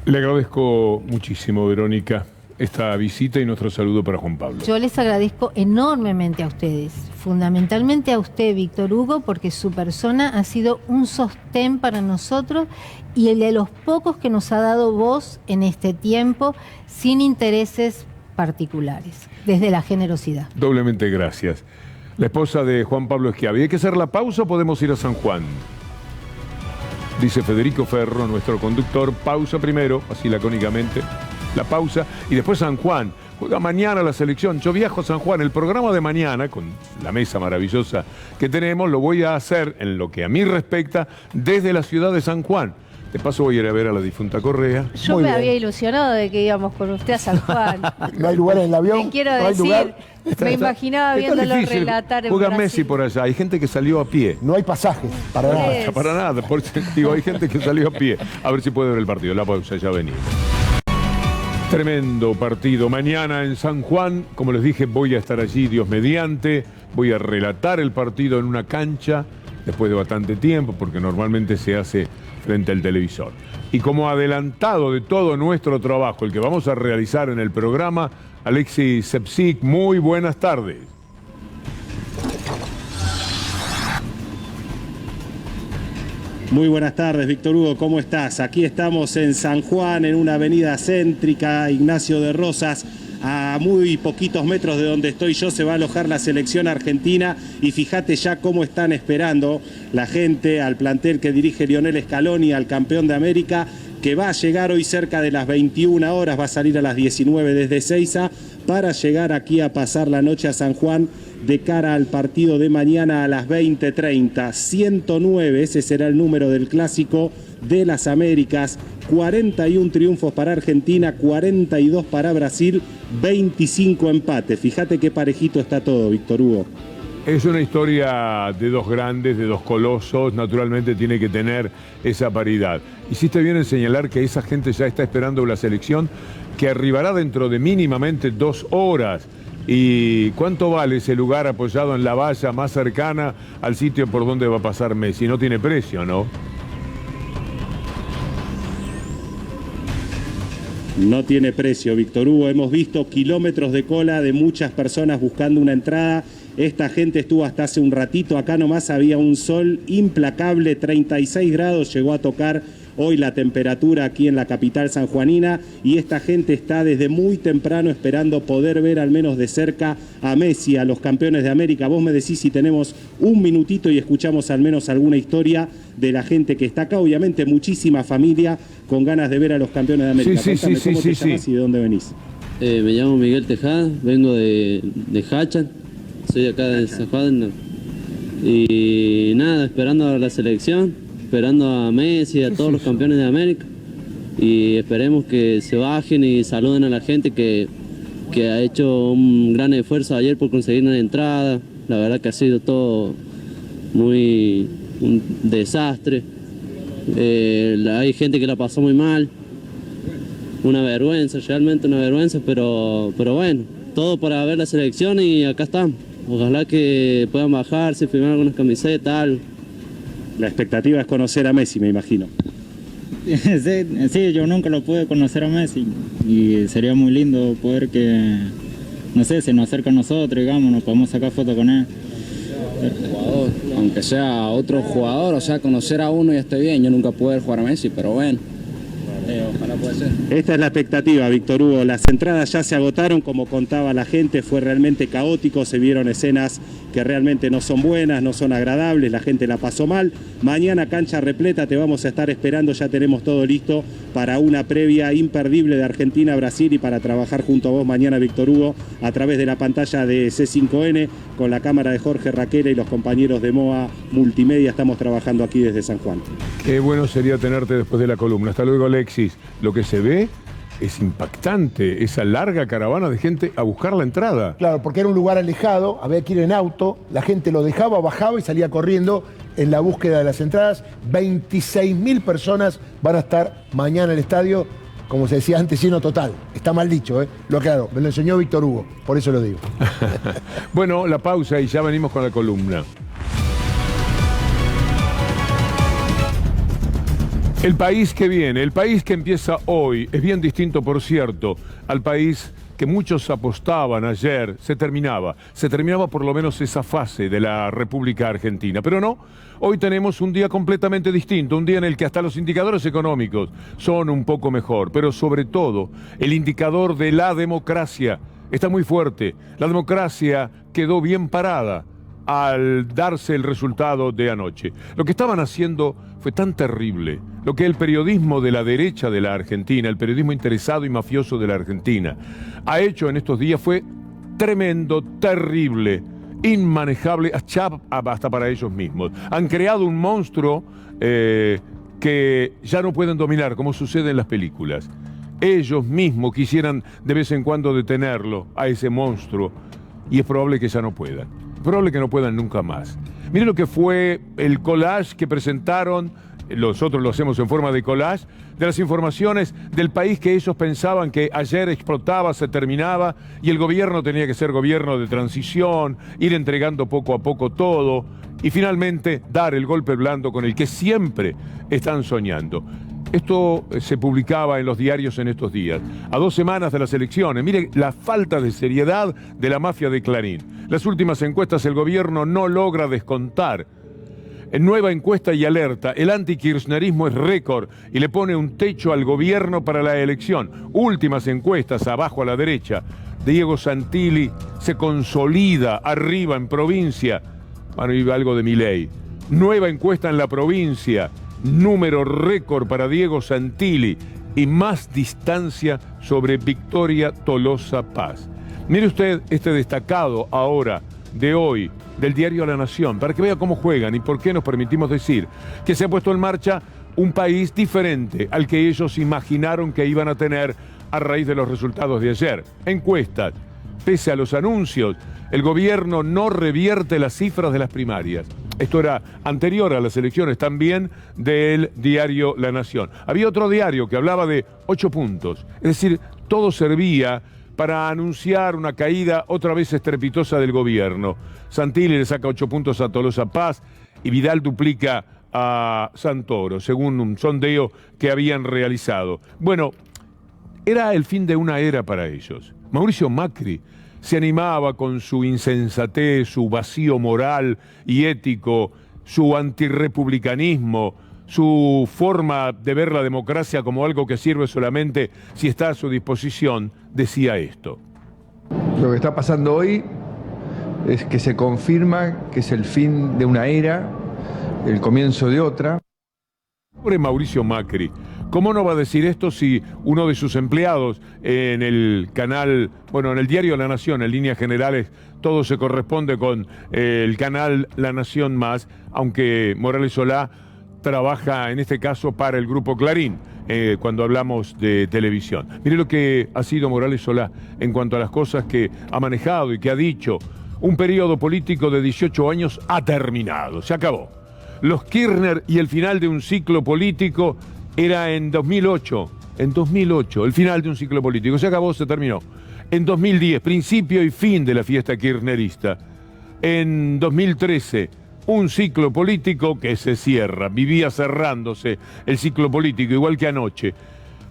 Le agradezco muchísimo, Verónica, esta visita y nuestro saludo para Juan Pablo. Yo les agradezco enormemente a ustedes, fundamentalmente a usted, Víctor Hugo, porque su persona ha sido un sostén para nosotros y el de los pocos que nos ha dado voz en este tiempo sin intereses particulares, desde la generosidad. Doblemente gracias. La esposa de Juan Pablo Schiavi. ¿Hay que hacer la pausa o podemos ir a San Juan? Dice Federico Ferro, nuestro conductor. Pausa primero, así lacónicamente. La pausa y después San Juan. Juega mañana la selección. Yo viajo a San Juan. El programa de mañana, con la mesa maravillosa que tenemos, lo voy a hacer, en lo que a mí respecta, desde la ciudad de San Juan. De paso voy a ir a ver a la difunta Correa. Yo me había ilusionado de que íbamos con usted a San Juan. ¿No hay lugar en el avión? Te quiero decir, me imaginaba viéndolo relatar en Juega Brasil. Messi por allá. Hay gente que salió a pie. No hay pasajes, para nada. Para nada. Digo, hay gente que salió a pie. A ver si puede ver el partido. La pausa, ya venimos. Tremendo partido. Mañana en San Juan, como les dije, voy a estar allí, Dios mediante. Voy a relatar el partido en una cancha después de bastante tiempo, porque normalmente se hace frente al televisor. Y como adelantado de todo nuestro trabajo, el que vamos a realizar en el programa, Alexis Sepsik, muy buenas tardes. Muy buenas tardes, Víctor Hugo, ¿cómo estás? Aquí estamos en San Juan, en una avenida céntrica, Ignacio de Rosas. A muy poquitos metros de donde estoy yo se va a alojar la selección argentina y fíjate ya cómo están esperando la gente al plantel que dirige Lionel Scaloni, al campeón de América, que va a llegar hoy cerca de las 21 horas, va a salir a las 19 desde Ezeiza para llegar aquí a pasar la noche a San Juan de cara al partido de mañana a las 20:30. 109, ese será el número del clásico de las Américas. 41 triunfos para Argentina, 42 para Brasil, 25 empates. Fíjate qué parejito está todo, Víctor Hugo. Es una historia de dos grandes, de dos colosos, naturalmente tiene que tener esa paridad. Hiciste bien en señalar que esa gente ya está esperando la selección, que arribará dentro de mínimamente 2 horas. ¿Y cuánto vale ese lugar apoyado en la valla más cercana al sitio por donde va a pasar Messi? No tiene precio, ¿no? No tiene precio, Víctor Hugo. Hemos visto kilómetros de cola de muchas personas buscando una entrada. Esta gente estuvo hasta hace un ratito. Acá nomás había un sol implacable, 36 grados llegó a tocar hoy la temperatura aquí en la capital sanjuanina, y esta gente está desde muy temprano esperando poder ver al menos de cerca a Messi, a los campeones de América. Vos me decís si tenemos un minutito y escuchamos al menos alguna historia de la gente que está acá. Obviamente muchísima familia con ganas de ver a los campeones de América. Sí, Cuéntame, ¿cómo te llamas y de dónde venís? Me llamo Miguel Tejada, vengo de Hachan, soy acá de San Juan, y nada, esperando a la selección, esperando a Messi, a todos los campeones de América, y esperemos que se bajen y saluden a la gente que ha hecho un gran esfuerzo ayer por conseguir una entrada. La verdad que ha sido todo un desastre. Hay gente que la pasó muy mal, una vergüenza, realmente una vergüenza, pero bueno, todo para ver la selección y acá estamos. Ojalá que puedan bajarse, firmar algunas camisetas, algo. La expectativa es conocer a Messi, me imagino. Sí, yo nunca lo pude conocer a Messi y sería muy lindo poder que, no sé, se nos acerca a nosotros, digamos, nos podemos sacar fotos con él. Jugador, aunque sea otro jugador, o sea, conocer a uno y esté bien. Yo nunca pude jugar a Messi, pero bueno, ojalá pueda ser. Esta es la expectativa, Víctor Hugo. Las entradas ya se agotaron, como contaba la gente, fue realmente caótico, se vieron escenas que realmente no son buenas, no son agradables, la gente la pasó mal. Mañana cancha repleta, te vamos a estar esperando, ya tenemos todo listo para una previa imperdible de Argentina-Brasil y para trabajar junto a vos mañana, Víctor Hugo, a través de la pantalla de C5N, con la cámara de Jorge Raquel y los compañeros de MOA Multimedia. Estamos trabajando aquí desde San Juan. Qué bueno sería tenerte después de la columna. Hasta luego, Alexis. Lo que se ve es impactante, esa larga caravana de gente a buscar la entrada. Claro, porque era un lugar alejado, había que ir en auto, la gente lo dejaba, bajaba y salía corriendo en la búsqueda de las entradas. 26.000 personas van a estar mañana en el estadio, como se decía antes, lleno total. Está mal dicho, ¿eh? Lo aclaro, me lo enseñó Víctor Hugo, por eso lo digo. Bueno, la pausa y ya venimos con la columna. El país que viene, el país que empieza hoy, es bien distinto, por cierto, al país que muchos apostaban ayer. Se terminaba por lo menos esa fase de la República Argentina. Pero no, hoy tenemos un día completamente distinto, un día en el que hasta los indicadores económicos son un poco mejor, pero sobre todo el indicador de la democracia está muy fuerte. La democracia quedó bien parada al darse el resultado de anoche. Lo que estaban haciendo fue tan terrible. Lo que el periodismo de la derecha de la Argentina, el periodismo interesado y mafioso de la Argentina, ha hecho en estos días fue tremendo, terrible, inmanejable, hasta para ellos mismos. Han creado un monstruo que ya no pueden dominar, como sucede en las películas. Ellos mismos quisieran de vez en cuando detenerlo, a ese monstruo, y es probable que ya no puedan. Probable que no puedan nunca más. Miren lo que fue el collage que presentaron nosotros lo hacemos en forma de collage, de las informaciones del país que ellos pensaban que ayer explotaba, se terminaba, y el gobierno tenía que ser gobierno de transición, ir entregando poco a poco todo, y finalmente dar el golpe blando con el que siempre están soñando. Esto se publicaba en los diarios en estos días, a 2 semanas de las elecciones. Mire la falta de seriedad de la mafia de Clarín. Las últimas encuestas el gobierno no logra descontar. En nueva encuesta y alerta, el antikirchnerismo es récord y le pone un techo al gobierno para la elección. Últimas encuestas, abajo a la derecha, Diego Santilli se consolida arriba en provincia. Bueno, y algo de Milei. Nueva encuesta en la provincia, número récord para Diego Santilli y más distancia sobre Victoria Tolosa Paz. Mire usted este destacado ahora de hoy del diario La Nación, para que vea cómo juegan y por qué nos permitimos decir que se ha puesto en marcha un país diferente al que ellos imaginaron que iban a tener a raíz de los resultados de ayer. Encuestas. Pese a los anuncios, el gobierno no revierte las cifras de las primarias. Esto era anterior a las elecciones también del diario La Nación. Había otro diario que hablaba de 8 puntos. Es decir, todo servía para anunciar una caída otra vez estrepitosa del gobierno. Santilli le saca 8 puntos a Tolosa Paz y Vidal duplica a Santoro, según un sondeo que habían realizado. Bueno, era el fin de una era para ellos. Mauricio Macri se animaba con su insensatez, su vacío moral y ético, su antirrepublicanismo, su forma de ver la democracia como algo que sirve solamente si está a su disposición, decía esto. Lo que está pasando hoy es que se confirma que es el fin de una era, el comienzo de otra. Pobre Mauricio Macri, ¿cómo no va a decir esto si uno de sus empleados en el canal, bueno, en el diario La Nación, en líneas generales, todo se corresponde con el canal La Nación Más, aunque Morales Solá trabaja en este caso para el Grupo Clarín, cuando hablamos de televisión. Mire lo que ha sido Morales Solá en cuanto a las cosas que ha manejado y que ha dicho. Un periodo político de 18 años ha terminado, se acabó. Los Kirchner y el final de un ciclo político era en 2008. En 2008, el final de un ciclo político. Se acabó, se terminó. En 2010, principio y fin de la fiesta kirchnerista. En 2013, un ciclo político que se cierra. Vivía cerrándose el ciclo político, igual que anoche.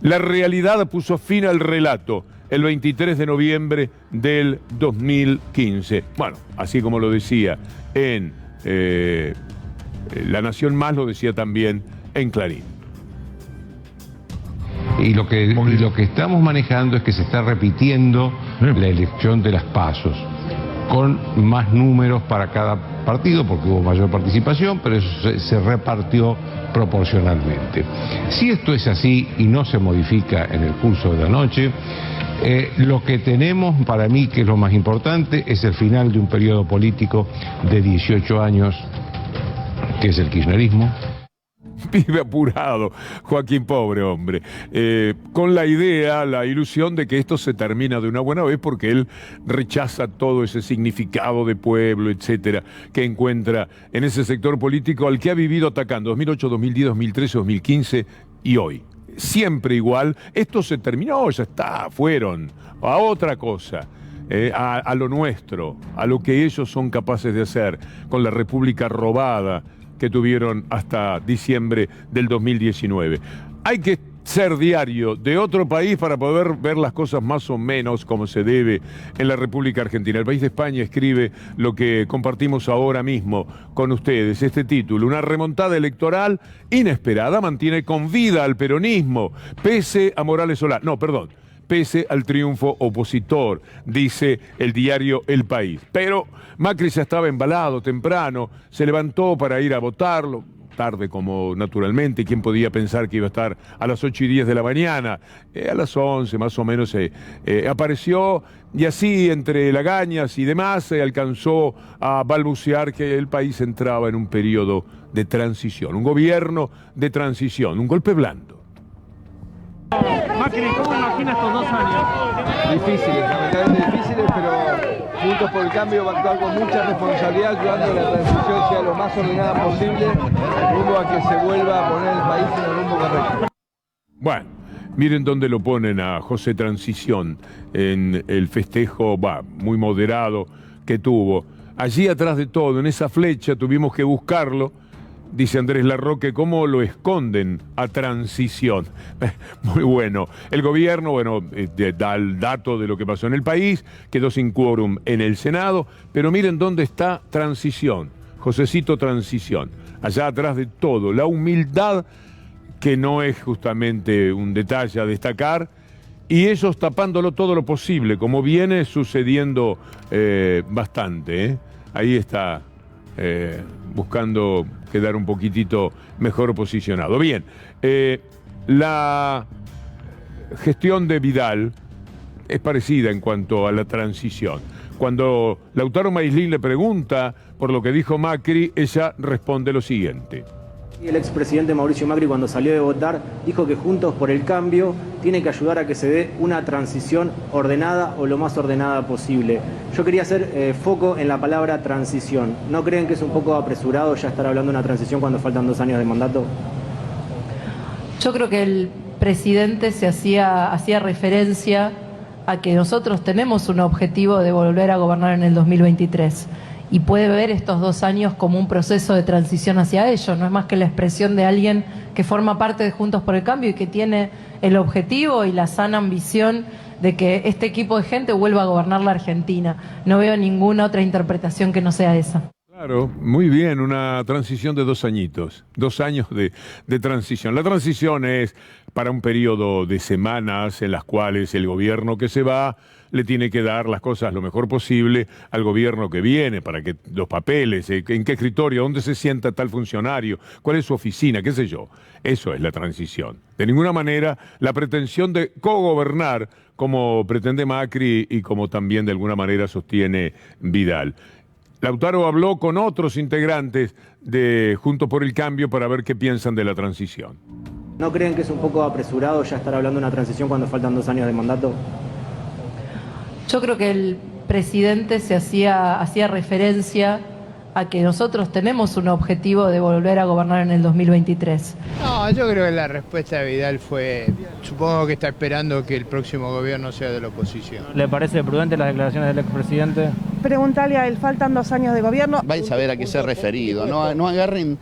La realidad puso fin al relato el 23 de noviembre del 2015. Bueno, así como lo decía en La Nación Más, lo decía también en Clarín. Y lo que estamos manejando es que se está repitiendo la elección de las PASOs, con más números para cada partido, porque hubo mayor participación, pero eso se repartió proporcionalmente. Si esto es así y no se modifica en el curso de la noche, lo que tenemos, para mí, que es lo más importante, es el final de un periodo político de 18 años, que es el kirchnerismo. Vive apurado, Joaquín, pobre hombre, con la idea, la ilusión de que esto se termina de una buena vez, porque él rechaza todo ese significado de pueblo, etcétera, que encuentra en ese sector político al que ha vivido atacando 2008, 2010, 2013, 2015 y hoy. Siempre igual, esto se terminó, ya está, fueron a otra cosa. A lo nuestro, a lo que ellos son capaces de hacer con la República robada que tuvieron hasta diciembre del 2019. Hay que ser diario de otro país para poder ver las cosas más o menos como se debe en la República Argentina. El País de España escribe lo que compartimos ahora mismo con ustedes, este título: una remontada electoral inesperada mantiene con vida al peronismo, pese a Morales Solá. No, perdón. Pese al triunfo opositor, dice el diario El País. Pero Macri ya estaba embalado temprano, se levantó para ir a votarlo, tarde como naturalmente, ¿quién podía pensar que iba a estar a las 8:10 de la mañana? A las 11 más o menos apareció, y así entre lagañas y demás alcanzó a balbucear que el país entraba en un periodo de transición, un gobierno de transición, un golpe blando. Macri, ¿cómo imagina estos 2 años? Difíciles, lamentablemente difíciles, pero Juntos por el Cambio va a actuar con mucha responsabilidad, ayudando a que la transición sea lo más ordenada posible, rumbo a que se vuelva a poner el país en el rumbo correcto. Bueno, miren dónde lo ponen a José Transición en el festejo muy moderado que tuvo. Allí atrás de todo, en esa flecha, tuvimos que buscarlo. Dice Andrés Larroque, ¿cómo lo esconden a Transición? Muy bueno. El gobierno, da el dato de lo que pasó en el país, quedó sin quórum en el Senado, pero miren dónde está Transición, Josecito Transición. Allá atrás de todo, la humildad, que no es justamente un detalle a destacar, y ellos tapándolo todo lo posible, como viene sucediendo bastante, ¿eh? Ahí está, buscando quedar un poquitito mejor posicionado. Bien, la gestión de Vidal es parecida en cuanto a la transición. Cuando Lautaro Maislin le pregunta por lo que dijo Macri, ella responde lo siguiente. El expresidente Mauricio Macri, cuando salió de votar, dijo que Juntos por el Cambio tiene que ayudar a que se dé una transición ordenada o lo más ordenada posible. Yo quería hacer foco en la palabra transición. ¿No creen que es un poco apresurado ya estar hablando de una transición cuando faltan 2 años de mandato? Yo creo que el presidente hacía referencia a que nosotros tenemos un objetivo de volver a gobernar en el 2023. Y puede ver estos 2 años como un proceso de transición hacia ello. No es más que la expresión de alguien que forma parte de Juntos por el Cambio y que tiene el objetivo y la sana ambición de que este equipo de gente vuelva a gobernar la Argentina. No veo ninguna otra interpretación que no sea esa. Claro, muy bien, una transición de 2 añitos, 2 años de transición. La transición es para un periodo de semanas en las cuales el gobierno que se va le tiene que dar las cosas lo mejor posible al gobierno que viene, para que los papeles, en qué escritorio, dónde se sienta tal funcionario, cuál es su oficina, qué sé yo. Eso es la transición. De ninguna manera la pretensión de cogobernar como pretende Macri y como también de alguna manera sostiene Vidal. Lautaro habló con otros integrantes de Juntos por el Cambio para ver qué piensan de la transición. ¿No creen que es un poco apresurado ya estar hablando de una transición cuando faltan 2 años de mandato? Yo creo que el presidente hacía referencia a que nosotros tenemos un objetivo de volver a gobernar en el 2023. No, yo creo que la respuesta de Vidal fue, supongo que está esperando que el próximo gobierno sea de la oposición. ¿Le parece prudente las declaraciones del expresidente? Preguntarle a él, faltan 2 años de gobierno. Vais a ver a qué se ha referido, no agarren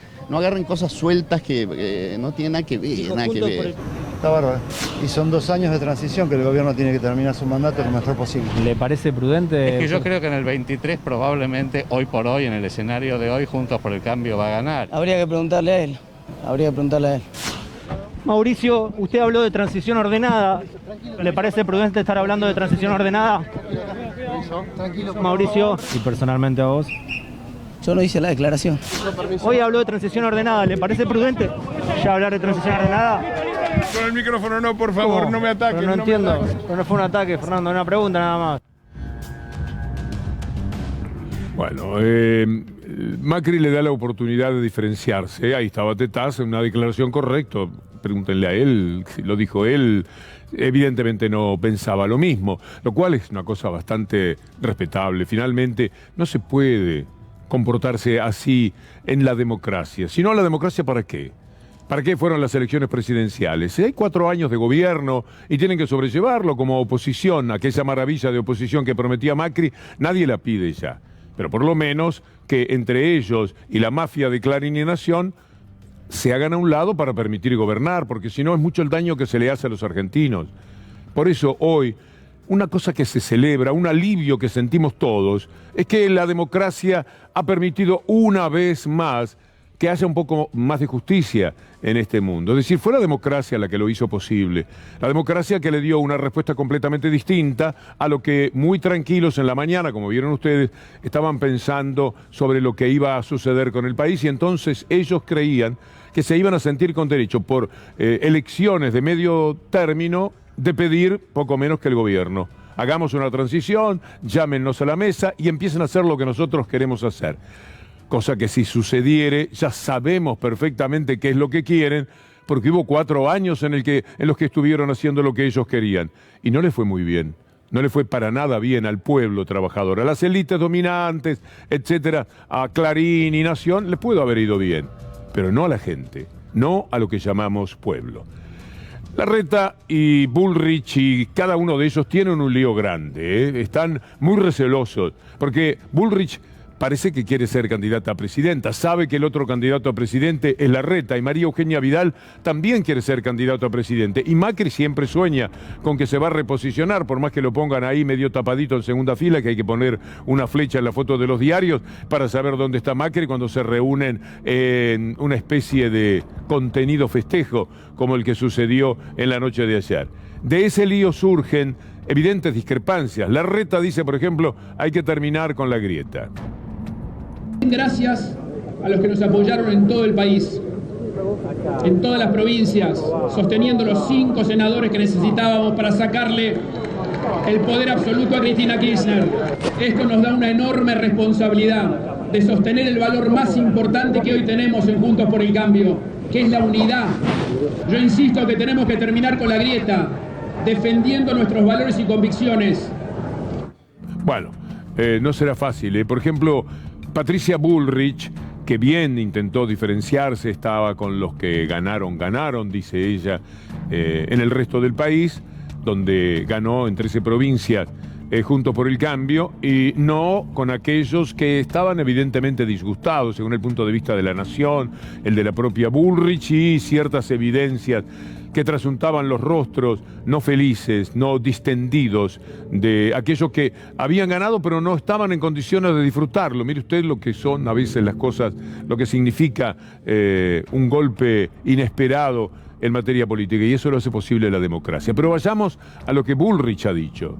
cosas sueltas que no tienen nada que ver. Está bárbaro. Y son 2 años de transición que el gobierno tiene que terminar su mandato lo mejor posible. ¿Le parece prudente? Es que yo creo que en el 23 probablemente, hoy por hoy, en el escenario de hoy, Juntos por el Cambio va a ganar. Habría que preguntarle a él. Mauricio, usted habló de transición ordenada. ¿Le parece prudente estar hablando de transición ordenada? Tranquilo. Mauricio. ¿Y personalmente a vos? Yo no hice la declaración. Hoy habló de transición ordenada. ¿Le parece prudente ya hablar de transición ordenada? Con el micrófono no, por favor, no me ataquen. Pero no entiendo, pero no fue un ataque, Fernando, una pregunta nada más. Bueno, Macri le da la oportunidad de diferenciarse. Ahí estaba Tetaz, una declaración correcta. Pregúntenle a él, si lo dijo él. Evidentemente no pensaba lo mismo, lo cual es una cosa bastante respetable. Finalmente, no se puede comportarse así en la democracia. Si no, la democracia, ¿para qué? ¿Para qué fueron las elecciones presidenciales? Si hay 4 años de gobierno y tienen que sobrellevarlo como oposición, aquella maravilla de oposición que prometía Macri, nadie la pide ya. Pero por lo menos que entre ellos y la mafia de Clarín y Nación se hagan a un lado para permitir gobernar, porque si no es mucho el daño que se le hace a los argentinos. Por eso hoy, una cosa que se celebra, un alivio que sentimos todos, es que la democracia ha permitido una vez más que haya un poco más de justicia en este mundo. Es decir, fue la democracia la que lo hizo posible. La democracia que le dio una respuesta completamente distinta a lo que muy tranquilos en la mañana, como vieron ustedes, estaban pensando sobre lo que iba a suceder con el país, y entonces ellos creían que se iban a sentir con derecho por elecciones de medio término de pedir poco menos que el gobierno. Hagamos una transición, llámenos a la mesa y empiecen a hacer lo que nosotros queremos hacer. Cosa que si sucediere, ya sabemos perfectamente qué es lo que quieren, porque hubo 4 años en los que estuvieron haciendo lo que ellos querían. Y no les fue muy bien. No le fue para nada bien al pueblo trabajador. A las élites dominantes, etcétera, a Clarín y Nación, les pudo haber ido bien, pero no a la gente, no a lo que llamamos pueblo. Larreta y Bullrich y cada uno de ellos tienen un lío grande, ¿eh? Están muy recelosos, porque Bullrich parece que quiere ser candidata a presidenta, sabe que el otro candidato a presidente es Larreta y María Eugenia Vidal también quiere ser candidato a presidente. Y Macri siempre sueña con que se va a reposicionar, por más que lo pongan ahí medio tapadito en segunda fila, que hay que poner una flecha en la foto de los diarios para saber dónde está Macri cuando se reúnen en una especie de contenido festejo, como el que sucedió en la noche de ayer. De ese lío surgen evidentes discrepancias. Larreta dice, por ejemplo, hay que terminar con la grieta. Gracias a los que nos apoyaron en todo el país, en todas las provincias, sosteniendo los 5 senadores que necesitábamos para sacarle el poder absoluto a Cristina Kirchner. Esto nos da una enorme responsabilidad de sostener el valor más importante que hoy tenemos en Juntos por el Cambio, que es la unidad. Yo insisto que tenemos que terminar con la grieta, defendiendo nuestros valores y convicciones. Bueno, no será fácil. Por ejemplo, Patricia Bullrich, que bien intentó diferenciarse, estaba con los que ganaron, dice ella, en el resto del país, donde ganó en 13 provincias Juntos por el Cambio, y no con aquellos que estaban evidentemente disgustados, según el punto de vista de la Nación, el de la propia Bullrich, y ciertas evidencias que trasuntaban los rostros no felices, no distendidos de aquellos que habían ganado pero no estaban en condiciones de disfrutarlo. Mire usted lo que son a veces las cosas, lo que significa un golpe inesperado en materia política, y eso lo hace posible la democracia. Pero vayamos a lo que Bullrich ha dicho.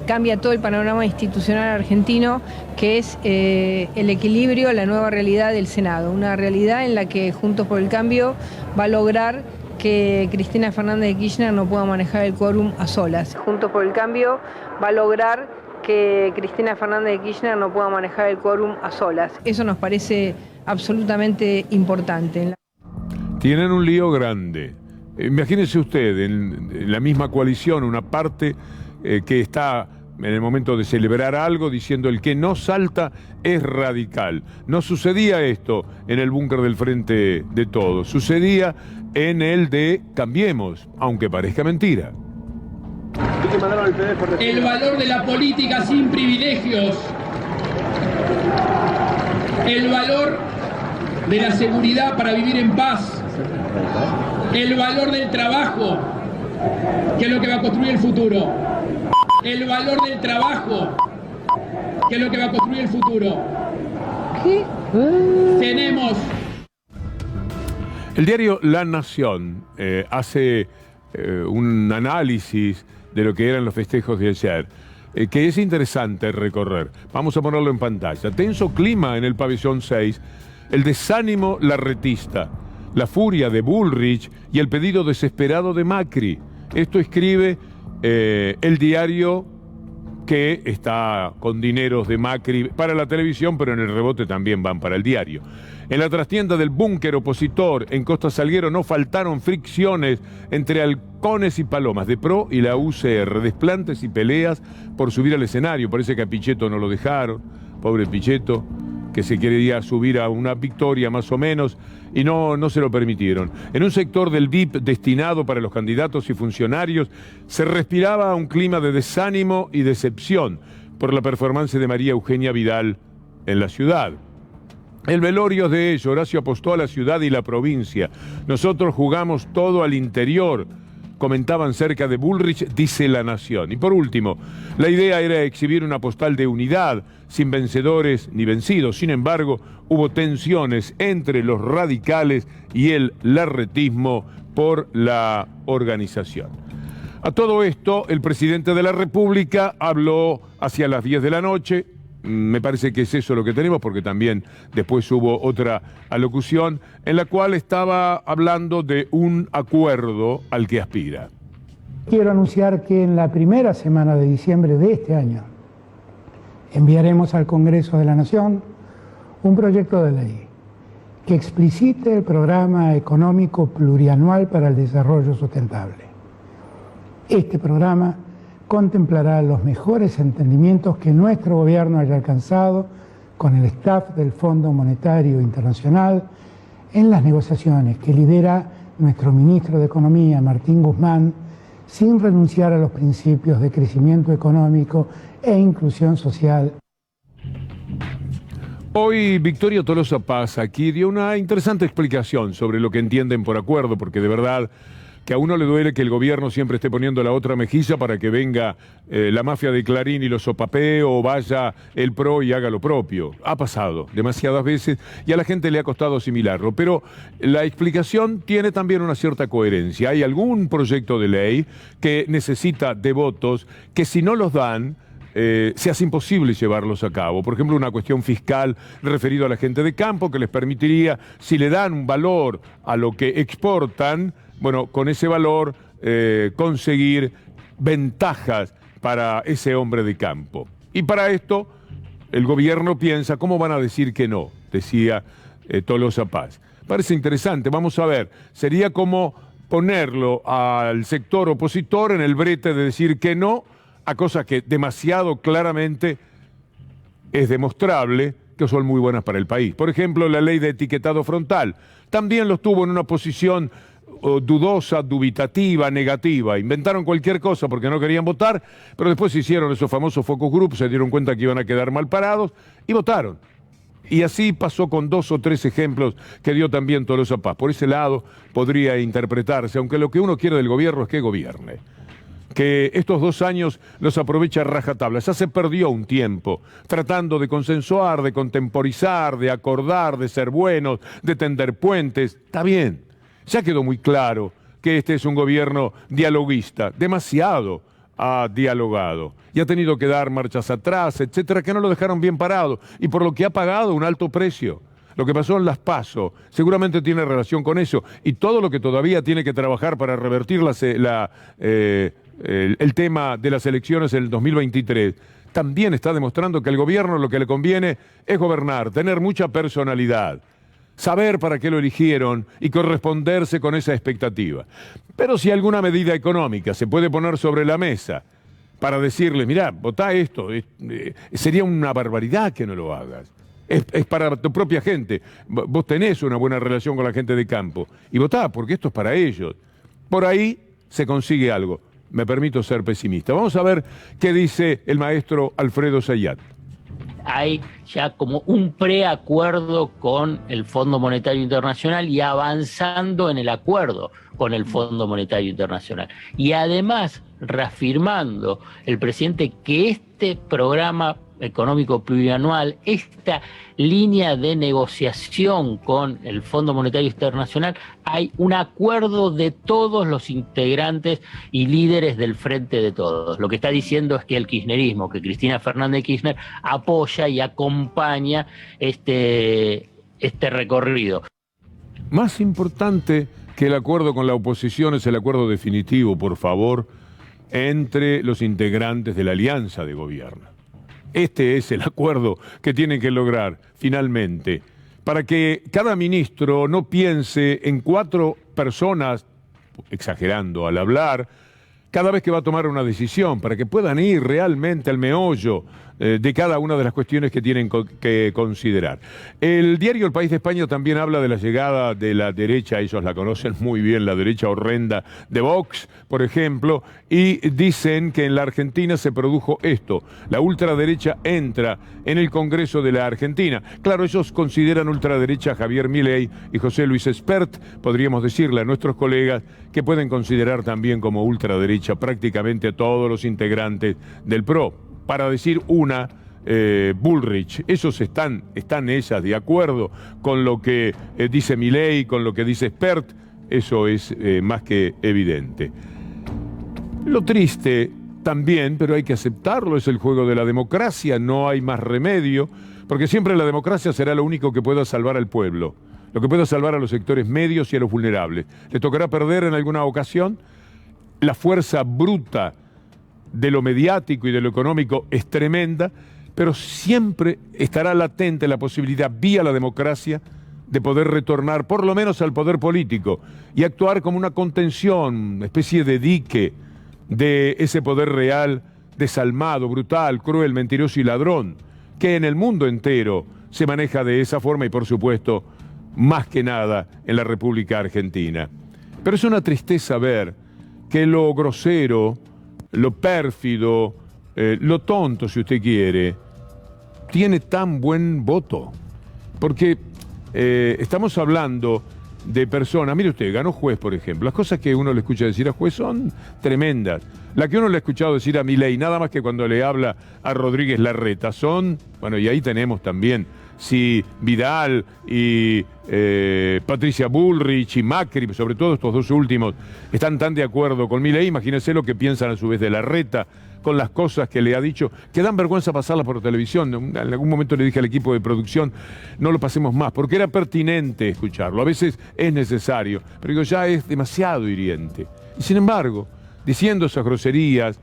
Cambia todo el panorama institucional argentino, que es el equilibrio, la nueva realidad del Senado. Una realidad en la que Juntos por el Cambio va a lograr que Cristina Fernández de Kirchner no pueda manejar el quórum a solas. Juntos por el Cambio va a lograr que Cristina Fernández de Kirchner no pueda manejar el quórum a solas. Eso nos parece absolutamente importante. Tienen un lío grande. Imagínense usted, en la misma coalición, una parte que está en el momento de celebrar algo diciendo el que no salta es radical. No sucedía esto en el búnker del Frente de Todos, sucedía en el de Cambiemos, aunque parezca mentira. El valor de la política sin privilegios, el valor de la seguridad para vivir en paz, el valor del trabajo, que es lo que va a construir el futuro. El valor del trabajo, que es lo que va a construir el futuro. ¿Qué? Tenemos... El diario La Nación hace un análisis de lo que eran los festejos de ayer, que es interesante recorrer. Vamos a ponerlo en pantalla. Tenso clima en el pabellón 6, el desánimo larretista, la furia de Bullrich y el pedido desesperado de Macri. Esto escribe el diario, que está con dineros de Macri para la televisión, pero en el rebote también van para el diario. En la trastienda del búnker opositor en Costa Salguero no faltaron fricciones entre halcones y palomas de PRO y la UCR, desplantes y peleas por subir al escenario. Parece que a Pichetto no lo dejaron, pobre Pichetto, que se quería subir a una victoria más o menos, y no se lo permitieron. En un sector del VIP destinado para los candidatos y funcionarios se respiraba un clima de desánimo y decepción por la performance de María Eugenia Vidal en la ciudad. El velorio es de ello. Horacio apostó a la ciudad y la provincia. Nosotros jugamos todo al interior, comentaban cerca de Bullrich, dice La Nación. Y por último, la idea era exhibir una postal de unidad, sin vencedores ni vencidos. Sin embargo, hubo tensiones entre los radicales y el larretismo por la organización. A todo esto, el presidente de la República habló hacia las 10 de la noche. Me parece que es eso lo que tenemos, porque también después hubo otra alocución en la cual estaba hablando de un acuerdo al que aspira. Quiero anunciar que en la primera semana de diciembre de este año enviaremos al Congreso de la Nación un proyecto de ley que explicite el programa económico plurianual para el desarrollo sustentable. Este programa contemplará los mejores entendimientos que nuestro gobierno haya alcanzado con el staff del Fondo Monetario Internacional en las negociaciones que lidera nuestro ministro de Economía, Martín Guzmán, sin renunciar a los principios de crecimiento económico e inclusión social. Hoy Victoria Tolosa Paz aquí dio una interesante explicación sobre lo que entienden por acuerdo, porque de verdad que a uno le duele que el gobierno siempre esté poniendo la otra mejilla para que venga la mafia de Clarín y lo sopapee, o vaya el PRO y haga lo propio. Ha pasado demasiadas veces y a la gente le ha costado asimilarlo, pero la explicación tiene también una cierta coherencia. Hay algún proyecto de ley que necesita de votos que, si no los dan, se hace imposible llevarlos a cabo. Por ejemplo, una cuestión fiscal referida a la gente de campo que les permitiría, si le dan un valor a lo que exportan, bueno, con ese valor conseguir ventajas para ese hombre de campo. Y para esto el gobierno piensa, ¿cómo van a decir que no?, decía Tolosa Paz. Parece interesante, vamos a ver. Sería como ponerlo al sector opositor en el brete de decir que no a cosas que demasiado claramente es demostrable que son muy buenas para el país. Por ejemplo, la ley de etiquetado frontal. También los tuvo en una posición dudosa, dubitativa, negativa. Inventaron cualquier cosa porque no querían votar, pero después hicieron esos famosos focus groups, se dieron cuenta que iban a quedar mal parados y votaron. Y así pasó con 2 o 3 ejemplos que dio también Tolosa Paz. Por ese lado podría interpretarse, aunque lo que uno quiere del gobierno es que gobierne. Que estos 2 años los aprovecha a rajatabla. Ya se perdió un tiempo tratando de consensuar, de contemporizar, de acordar, de ser buenos, de tender puentes. Está bien, ya quedó muy claro que este es un gobierno dialoguista, demasiado ha dialogado y ha tenido que dar marchas atrás, etcétera, que no lo dejaron bien parado y por lo que ha pagado un alto precio. Lo que pasó en las PASO seguramente tiene relación con eso, y todo lo que todavía tiene que trabajar para revertir el tema de las elecciones en el 2023 también está demostrando que al gobierno lo que le conviene es gobernar, tener mucha personalidad, saber para qué lo eligieron y corresponderse con esa expectativa. Pero si alguna medida económica se puede poner sobre la mesa para decirle, mirá, votá esto, sería una barbaridad que no lo hagas. Es para tu propia gente. Vos tenés una buena relación con la gente de campo y votá, porque esto es para ellos. Por ahí se consigue algo. Me permito ser pesimista. Vamos a ver qué dice el maestro Alfredo Zayat. Hay ya como un preacuerdo con el Fondo Monetario Internacional y avanzando en el acuerdo con el Fondo Monetario Internacional. Y además reafirmando el presidente que este programa económico plurianual, esta línea de negociación con el Fondo Monetario Internacional, hay un acuerdo de todos los integrantes y líderes del Frente de Todos. Lo que está diciendo es que el kirchnerismo, que Cristina Fernández de Kirchner apoya y acompaña este recorrido. Más importante que el acuerdo con la oposición es el acuerdo definitivo, por favor, entre los integrantes de la alianza de gobierno. Este es el acuerdo que tienen que lograr finalmente, para que cada ministro no piense en 4 personas, exagerando al hablar, cada vez que va a tomar una decisión, para que puedan ir realmente al meollo de cada una de las cuestiones que tienen que considerar. El diario El País de España también habla de la llegada de la derecha, ellos la conocen muy bien, la derecha horrenda de Vox, por ejemplo, y dicen que en la Argentina se produjo esto, la ultraderecha entra en el Congreso de la Argentina. Claro, ellos consideran ultraderecha a Javier Milei y José Luis Espert, podríamos decirle a nuestros colegas que pueden considerar también como ultraderecha prácticamente a todos los integrantes del PRO. Para decir una, Bullrich, ellos están ellas de acuerdo con lo que dice Milei, con lo que dice Espert, eso es más que evidente. Lo triste también, pero hay que aceptarlo, es el juego de la democracia, no hay más remedio, porque siempre la democracia será lo único que pueda salvar al pueblo, lo que pueda salvar a los sectores medios y a los vulnerables. ¿Le tocará perder en alguna ocasión? La fuerza bruta de lo mediático y de lo económico es tremenda, pero siempre estará latente la posibilidad, vía la democracia, de poder retornar por lo menos al poder político y actuar como una contención, una especie de dique de ese poder real desalmado, brutal, cruel, mentiroso y ladrón, que en el mundo entero se maneja de esa forma y, por supuesto, más que nada en la República Argentina. Pero es una tristeza ver que lo grosero, lo pérfido, lo tonto, si usted quiere, tiene tan buen voto. Porque estamos hablando de personas, mire usted, ganó Juez, por ejemplo. Las cosas que uno le escucha decir a Juez son tremendas. La que uno le ha escuchado decir a Milei, nada más que cuando le habla a Rodríguez Larreta, son, bueno, y ahí tenemos también, si Vidal y Patricia Bullrich y Macri, sobre todo estos dos últimos, están tan de acuerdo con Milei, imagínense lo que piensan a su vez de Larreta, con las cosas que le ha dicho, que dan vergüenza pasarlas por televisión. En algún momento le dije al equipo de producción, no lo pasemos más, porque era pertinente escucharlo. A veces es necesario, pero digo, ya es demasiado hiriente. Y sin embargo, diciendo esas groserías,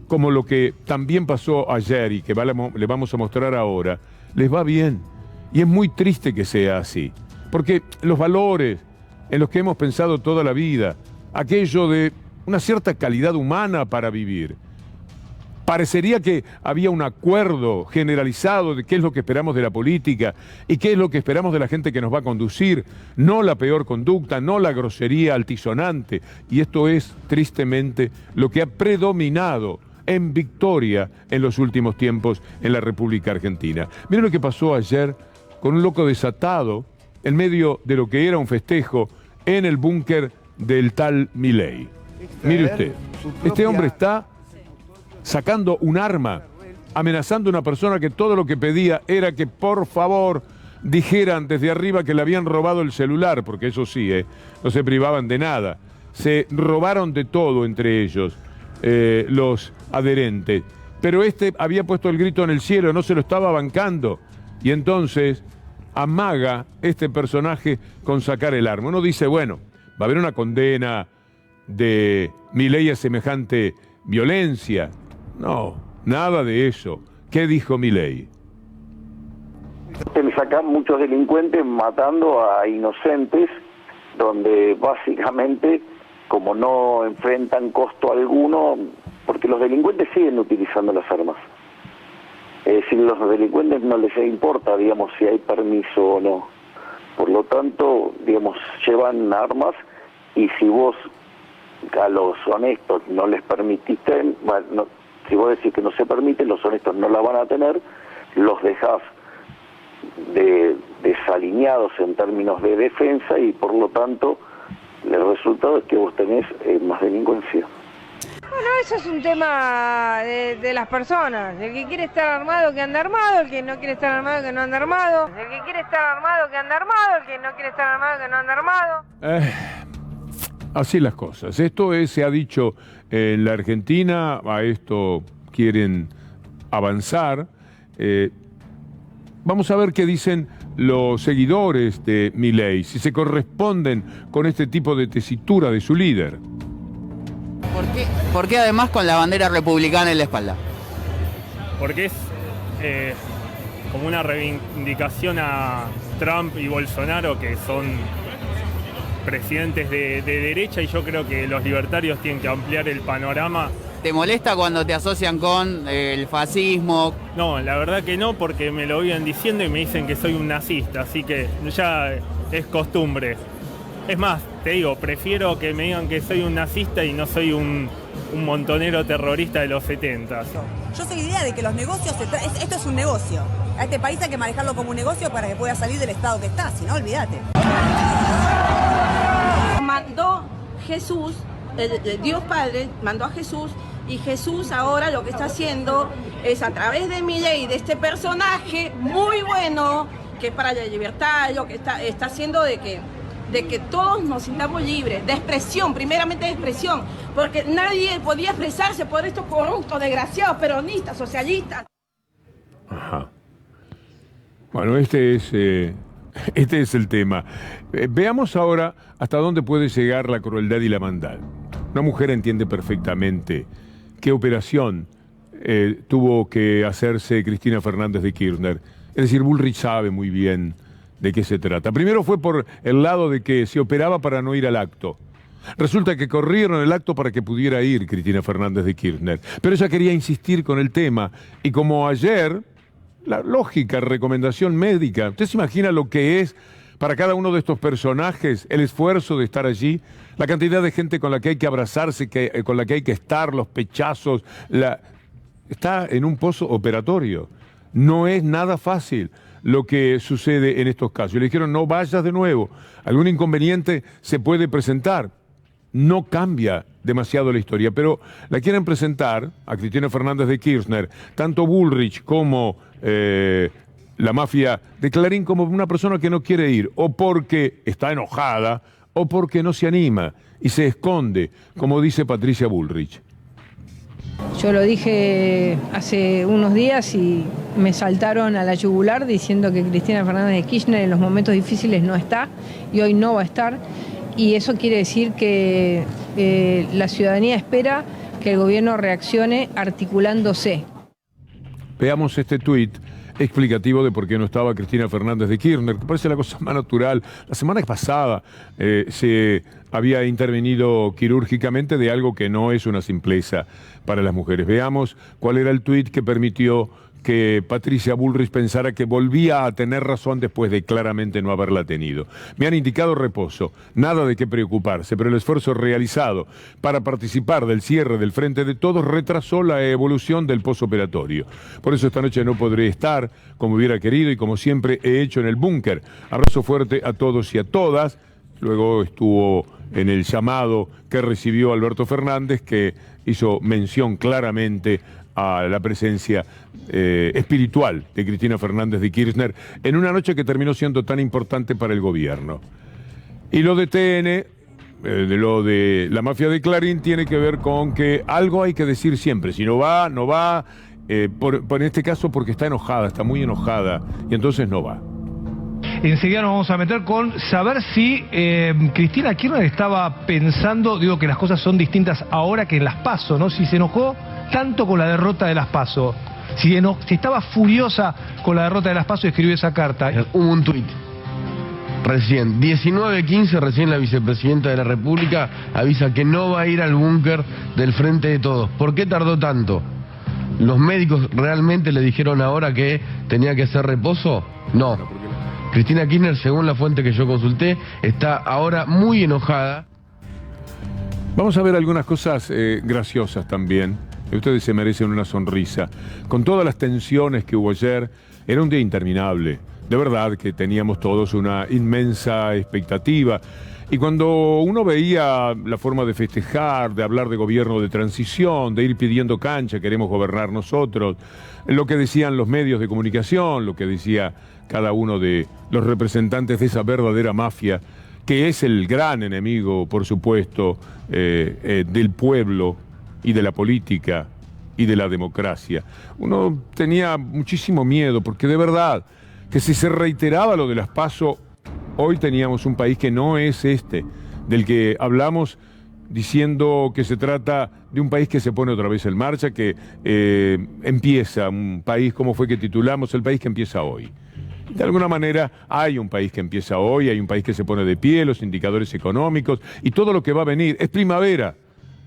como lo que también pasó ayer y que le vamos a mostrar ahora, les va bien. Y es muy triste que sea así, porque los valores en los que hemos pensado toda la vida, aquello de una cierta calidad humana para vivir, parecería que había un acuerdo generalizado de qué es lo que esperamos de la política y qué es lo que esperamos de la gente que nos va a conducir, no la peor conducta, no la grosería altisonante. Y esto es, tristemente, lo que ha predominado en victoria en los últimos tiempos en la República Argentina. Miren lo que pasó ayer con un loco desatado en medio de lo que era un festejo en el búnker del tal Milei. Mire usted, este hombre está sacando un arma, amenazando a una persona que todo lo que pedía era que por favor dijeran desde arriba que le habían robado el celular, porque eso sí, no se privaban de nada. Se robaron de todo entre ellos, los adherentes. Pero este había puesto el grito en el cielo, no se lo estaba bancando. Y entonces amaga este personaje con sacar el arma. Uno dice, bueno, va a haber una condena de Milei a semejante violencia. No, nada de eso. ¿Qué dijo Milei? Le sacan muchos delincuentes matando a inocentes, donde básicamente, como no enfrentan costo alguno, porque los delincuentes siguen utilizando las armas. Es decir, a los delincuentes no les importa, digamos, si hay permiso o no. Por lo tanto, digamos, llevan armas y si vos a los honestos no les permitiste, bueno, si vos decís que no se permite, los honestos no la van a tener, los dejás desalineados en términos de defensa y por lo tanto el resultado es que vos tenés más delincuencia. Bueno, eso es un tema de las personas. El que quiere estar armado, que anda armado. El que no quiere estar armado, que no anda armado. El que quiere estar armado, que anda armado. El que no quiere estar armado, que no anda armado. Así las cosas. Esto se ha dicho en la Argentina, a esto quieren avanzar. Vamos a ver qué dicen los seguidores de Milei, si se corresponden con este tipo de tesitura de su líder. ¿Por qué además con la bandera republicana en la espalda? Porque es como una reivindicación a Trump y Bolsonaro, que son presidentes de derecha, y yo creo que los libertarios tienen que ampliar el panorama. ¿Te molesta cuando te asocian con el fascismo? No, la verdad que no, porque me lo vienen diciendo y me dicen que soy un nazista, así que ya es costumbre. Es más, te digo, prefiero que me digan que soy un nazista y no soy un montonero terrorista de los 70. Yo soy la idea de que los negocios, esto es un negocio. A este país hay que manejarlo como un negocio para que pueda salir del estado que está, si no, olvídate. Mandó Jesús, Dios Padre mandó a Jesús, y Jesús ahora lo que está haciendo es a través de Milei, de este personaje muy bueno, que es para la libertad, lo que está haciendo de que todos nos sintamos libres, de expresión, primeramente de expresión, porque nadie podía expresarse por estos corruptos, desgraciados, peronistas, socialistas. Ajá. Bueno, este es el tema. Veamos ahora hasta dónde puede llegar la crueldad y la maldad. Una mujer entiende perfectamente qué operación tuvo que hacerse Cristina Fernández de Kirchner. Es decir, Bullrich sabe muy bien de qué se trata. Primero fue por el lado de que se operaba para no ir al acto. Resulta que corrieron el acto para que pudiera ir Cristina Fernández de Kirchner. Pero ella quería insistir con el tema. Y como ayer, la lógica recomendación médica, ¿usted se imagina lo que es para cada uno de estos personajes el esfuerzo de estar allí? La cantidad de gente con la que hay que abrazarse, con la que hay que estar, los pechazos. Está en un pozo operatorio. No es nada fácil lo que sucede en estos casos. Y le dijeron, no vayas de nuevo. Algún inconveniente se puede presentar. No cambia demasiado la historia, pero la quieren presentar a Cristina Fernández de Kirchner, tanto Bullrich como la mafia de Clarín, como una persona que no quiere ir, o porque está enojada, o porque no se anima y se esconde, como dice Patricia Bullrich. Yo lo dije hace unos días y me saltaron a la yugular diciendo que Cristina Fernández de Kirchner en los momentos difíciles no está y hoy no va a estar. Y eso quiere decir que la ciudadanía espera que el gobierno reaccione articulándose. Veamos este tuit explicativo de por qué no estaba Cristina Fernández de Kirchner, que parece la cosa más natural. La semana pasada se había intervenido quirúrgicamente de algo que no es una simpleza para las mujeres. Veamos cuál era el tuit que permitió que Patricia Bullrich pensara que volvía a tener razón después de claramente no haberla tenido. Me han indicado reposo, nada de qué preocuparse, pero el esfuerzo realizado para participar del cierre del Frente de Todos retrasó la evolución del posoperatorio. Por eso esta noche no podré estar como hubiera querido y como siempre he hecho en el búnker. Abrazo fuerte a todos y a todas. Luego estuvo en el llamado que recibió Alberto Fernández, que hizo mención claramente a la presencia espiritual de Cristina Fernández de Kirchner en una noche que terminó siendo tan importante para el gobierno. Y lo de TN, lo de la mafia de Clarín, tiene que ver con que algo hay que decir siempre. Si no va, no va. En este caso porque está enojada, está muy enojada, y entonces no va. Enseguida nos vamos a meter con saber si Cristina Kirchner estaba pensando, digo que las cosas son distintas ahora que en las PASO, ¿no? Si se enojó tanto con la derrota de las PASO, si estaba furiosa con la derrota de las PASO y escribió esa carta. Hubo un tuit recién, 19:15, recién la vicepresidenta de la República avisa que no va a ir al búnker del Frente de Todos. ¿Por qué tardó tanto? ¿Los médicos realmente le dijeron ahora que tenía que hacer reposo? No. Cristina Kirchner, según la fuente que yo consulté, está ahora muy enojada. Vamos a ver algunas cosas graciosas también. Ustedes se merecen una sonrisa. Con todas las tensiones que hubo ayer, era un día interminable. De verdad que teníamos todos una inmensa expectativa. Y cuando uno veía la forma de festejar, de hablar de gobierno de transición, de ir pidiendo cancha, queremos gobernar nosotros, lo que decían los medios de comunicación, lo que decía cada uno de los representantes de esa verdadera mafia, que es el gran enemigo, por supuesto, del pueblo y de la política y de la democracia. Uno tenía muchísimo miedo, porque de verdad que si se reiteraba lo de las PASO, hoy teníamos un país que no es este, del que hablamos diciendo que se trata de un país que se pone otra vez en marcha, que empieza un país, como fue que titulamos, el país que empieza hoy. De alguna manera hay un país que empieza hoy, hay un país que se pone de pie, los indicadores económicos y todo lo que va a venir. Es primavera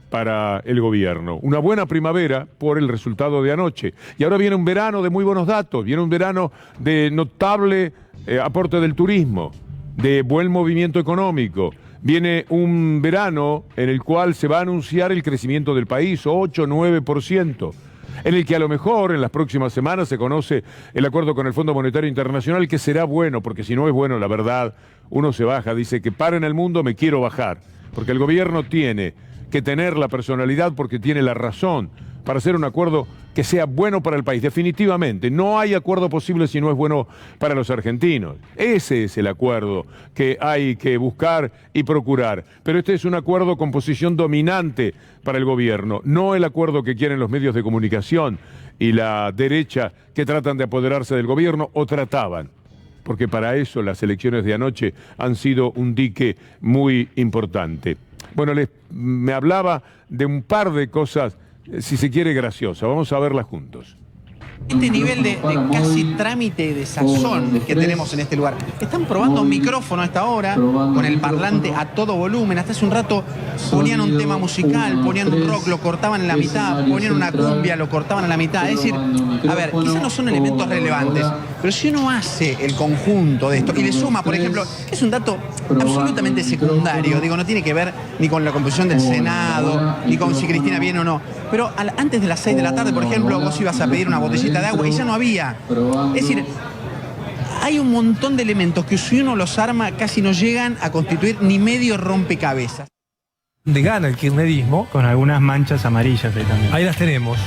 para el gobierno, una buena primavera por el resultado de anoche. Y ahora viene un verano de muy buenos datos, viene un verano de notable aporte del turismo, de buen movimiento económico. Viene un verano en el cual se va a anunciar el crecimiento del país, 8-9%, en el que a lo mejor en las próximas semanas se conoce el acuerdo con el Fondo Monetario Internacional, que será bueno, porque si no es bueno, la verdad, uno se baja, dice que paren el mundo, me quiero bajar, porque el gobierno tiene que tener la personalidad, porque tiene la razón para hacer un acuerdo que sea bueno para el país. Definitivamente, no hay acuerdo posible si no es bueno para los argentinos. Ese es el acuerdo que hay que buscar y procurar. Pero este es un acuerdo con posición dominante para el gobierno, no el acuerdo que quieren los medios de comunicación y la derecha que tratan de apoderarse del gobierno o trataban. Porque para eso las elecciones de anoche han sido un dique muy importante. Bueno, me hablaba de un par de cosas, si se quiere, graciosas. Vamos a verlas juntos. Este nivel de casi trámite de sazón que tenemos en este lugar. Están probando un micrófono a esta hora, con el parlante a todo volumen. Hasta hace un rato ponían un tema musical, ponían un rock, lo cortaban en la mitad, ponían una cumbia, lo cortaban en la mitad. Es decir, a ver, quizás no son elementos relevantes, pero si uno hace el conjunto de esto y le suma, por ejemplo, es un dato absolutamente secundario, digo, no tiene que ver ni con la composición del Senado, ni con si Cristina viene o no, pero antes de las 6 de la tarde, por ejemplo, vos ibas a pedir una botellita de agua y ya no había. Es decir, hay un montón de elementos que si uno los arma casi no llegan a constituir ni medio rompecabezas. De gana el kirchnerismo. Con algunas manchas amarillas ahí también. Ahí las tenemos.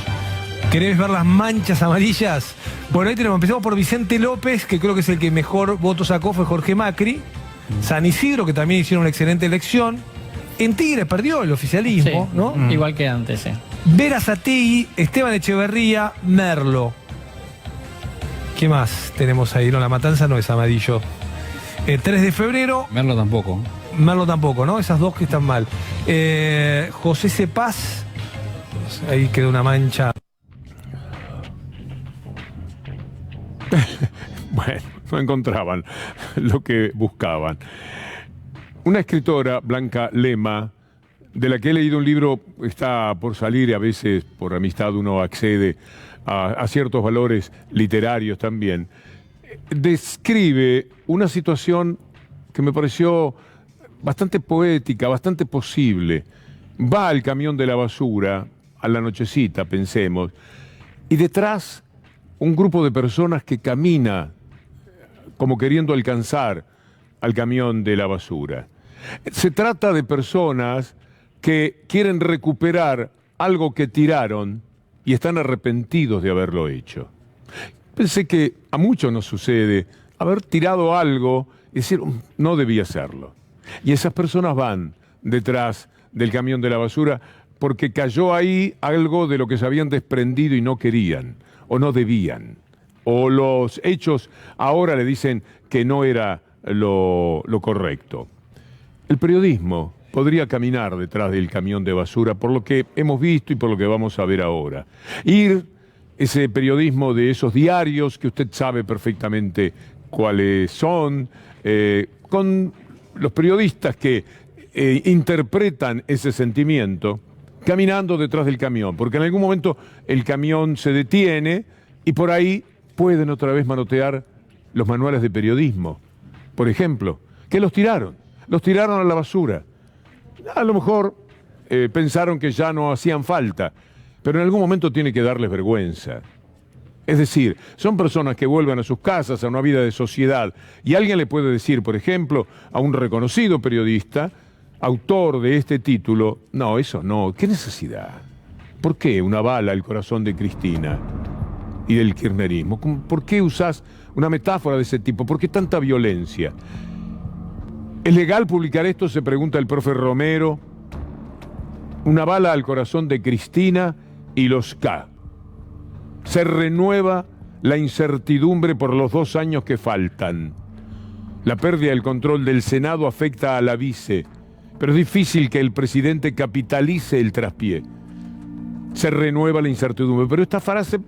¿Querés ver las manchas amarillas? Bueno, ahí tenemos. Empezamos por Vicente López, que creo que es el que mejor votos sacó, fue Jorge Macri. San Isidro, que también hicieron una excelente elección. En Tigre perdió el oficialismo, sí, ¿no? Igual que antes, sí. Vera Sategui, Esteban Echeverría, Merlo. ¿Qué más tenemos ahí? No, La Matanza no es amarillo. 3 de febrero. Merlo tampoco. Merlo tampoco, ¿no? Esas dos que están mal. José Cepaz. Ahí quedó una mancha. Bueno, no encontraban lo que buscaban. Una escritora, Blanca Lema, de la que he leído un libro, está por salir y a veces por amistad uno accede a ciertos valores literarios también, describe una situación que me pareció bastante poética, bastante posible. Va al camión de la basura, a la nochecita, pensemos, y detrás un grupo de personas que camina como queriendo alcanzar al camión de la basura. Se trata de personas que quieren recuperar algo que tiraron y están arrepentidos de haberlo hecho. Pensé que a muchos nos sucede haber tirado algo y decir, no debía hacerlo. Y esas personas van detrás del camión de la basura porque cayó ahí algo de lo que se habían desprendido y no querían, o no debían. O los hechos ahora le dicen que no era lo correcto. El periodismo podría caminar detrás del camión de basura por lo que hemos visto y por lo que vamos a ver ahora. Ese periodismo de esos diarios que usted sabe perfectamente cuáles son, con los periodistas que interpretan ese sentimiento, caminando detrás del camión, porque en algún momento el camión se detiene y por ahí pueden otra vez manotear los manuales de periodismo. Por ejemplo, que los tiraron a la basura. A lo mejor pensaron que ya no hacían falta, pero en algún momento tiene que darles vergüenza. Es decir, son personas que vuelven a sus casas, a una vida de sociedad, y alguien le puede decir, por ejemplo, a un reconocido periodista, autor de este título, no, eso no, ¿qué necesidad? ¿Por qué una bala al corazón de Cristina y del kirchnerismo? ¿Por qué usás una metáfora de ese tipo? ¿Por qué tanta violencia? ¿Es legal publicar esto? Se pregunta el profe Romero. Una bala al corazón de Cristina y los K. Se renueva la incertidumbre por los 2 años que faltan. La pérdida del control del Senado afecta a la vice, pero es difícil que el presidente capitalice el traspié. Se renueva la incertidumbre, pero esta frase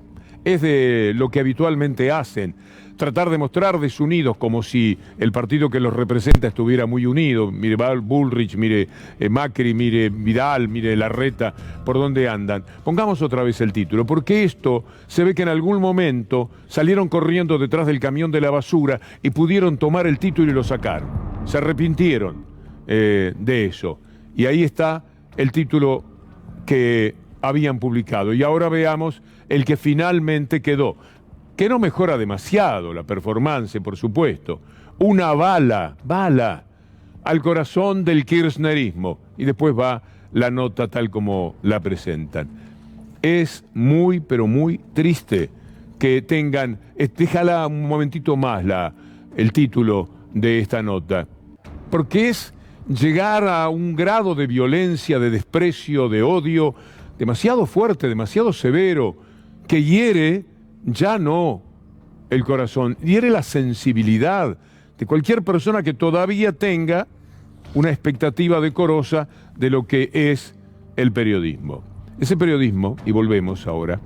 es de lo que habitualmente hacen. Tratar de mostrar desunidos como si el partido que los representa estuviera muy unido. Mire Bullrich, mire Macri, mire Vidal, mire Larreta, por dónde andan. Pongamos otra vez el título, porque esto se ve que en algún momento salieron corriendo detrás del camión de la basura y pudieron tomar el título y lo sacar. Se arrepintieron de eso. Y ahí está el título que habían publicado. Y ahora veamos el que finalmente quedó, que no mejora demasiado la performance, por supuesto. Una bala al corazón del kirchnerismo. Y después va la nota tal como la presentan. Es muy, pero muy triste que tengan, déjala un momentito más el título de esta nota, porque es llegar a un grado de violencia, de desprecio, de odio, demasiado fuerte, demasiado severo, que hiere ya no el corazón, hiere la sensibilidad de cualquier persona que todavía tenga una expectativa decorosa de lo que es el periodismo. Ese periodismo, y volvemos ahora,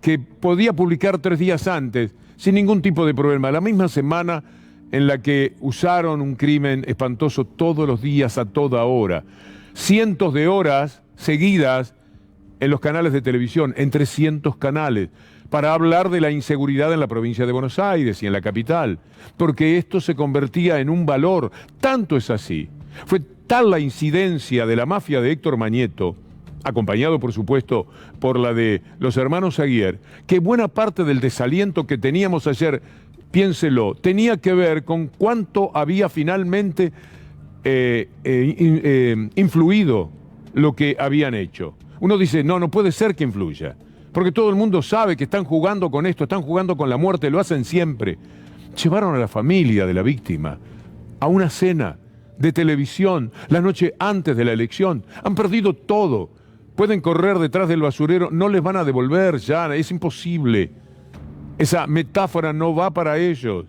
que podía publicar 3 días antes, sin ningún tipo de problema. La misma semana en la que usaron un crimen espantoso todos los días, a toda hora. Cientos de horas seguidas en los canales de televisión, en 300 canales, para hablar de la inseguridad en la provincia de Buenos Aires y en la capital, porque esto se convertía en un valor. Tanto es así. Fue tal la incidencia de la mafia de Héctor Mañeto, acompañado por supuesto por la de los hermanos Aguiar, que buena parte del desaliento que teníamos ayer, piénselo, tenía que ver con cuánto había finalmente influido lo que habían hecho. Uno dice, no puede ser que influya, porque todo el mundo sabe que están jugando con esto, están jugando con la muerte, lo hacen siempre. Llevaron a la familia de la víctima a una cena de televisión la noche antes de la elección. Han perdido todo. Pueden correr detrás del basurero, no les van a devolver ya, es imposible. Esa metáfora no va para ellos.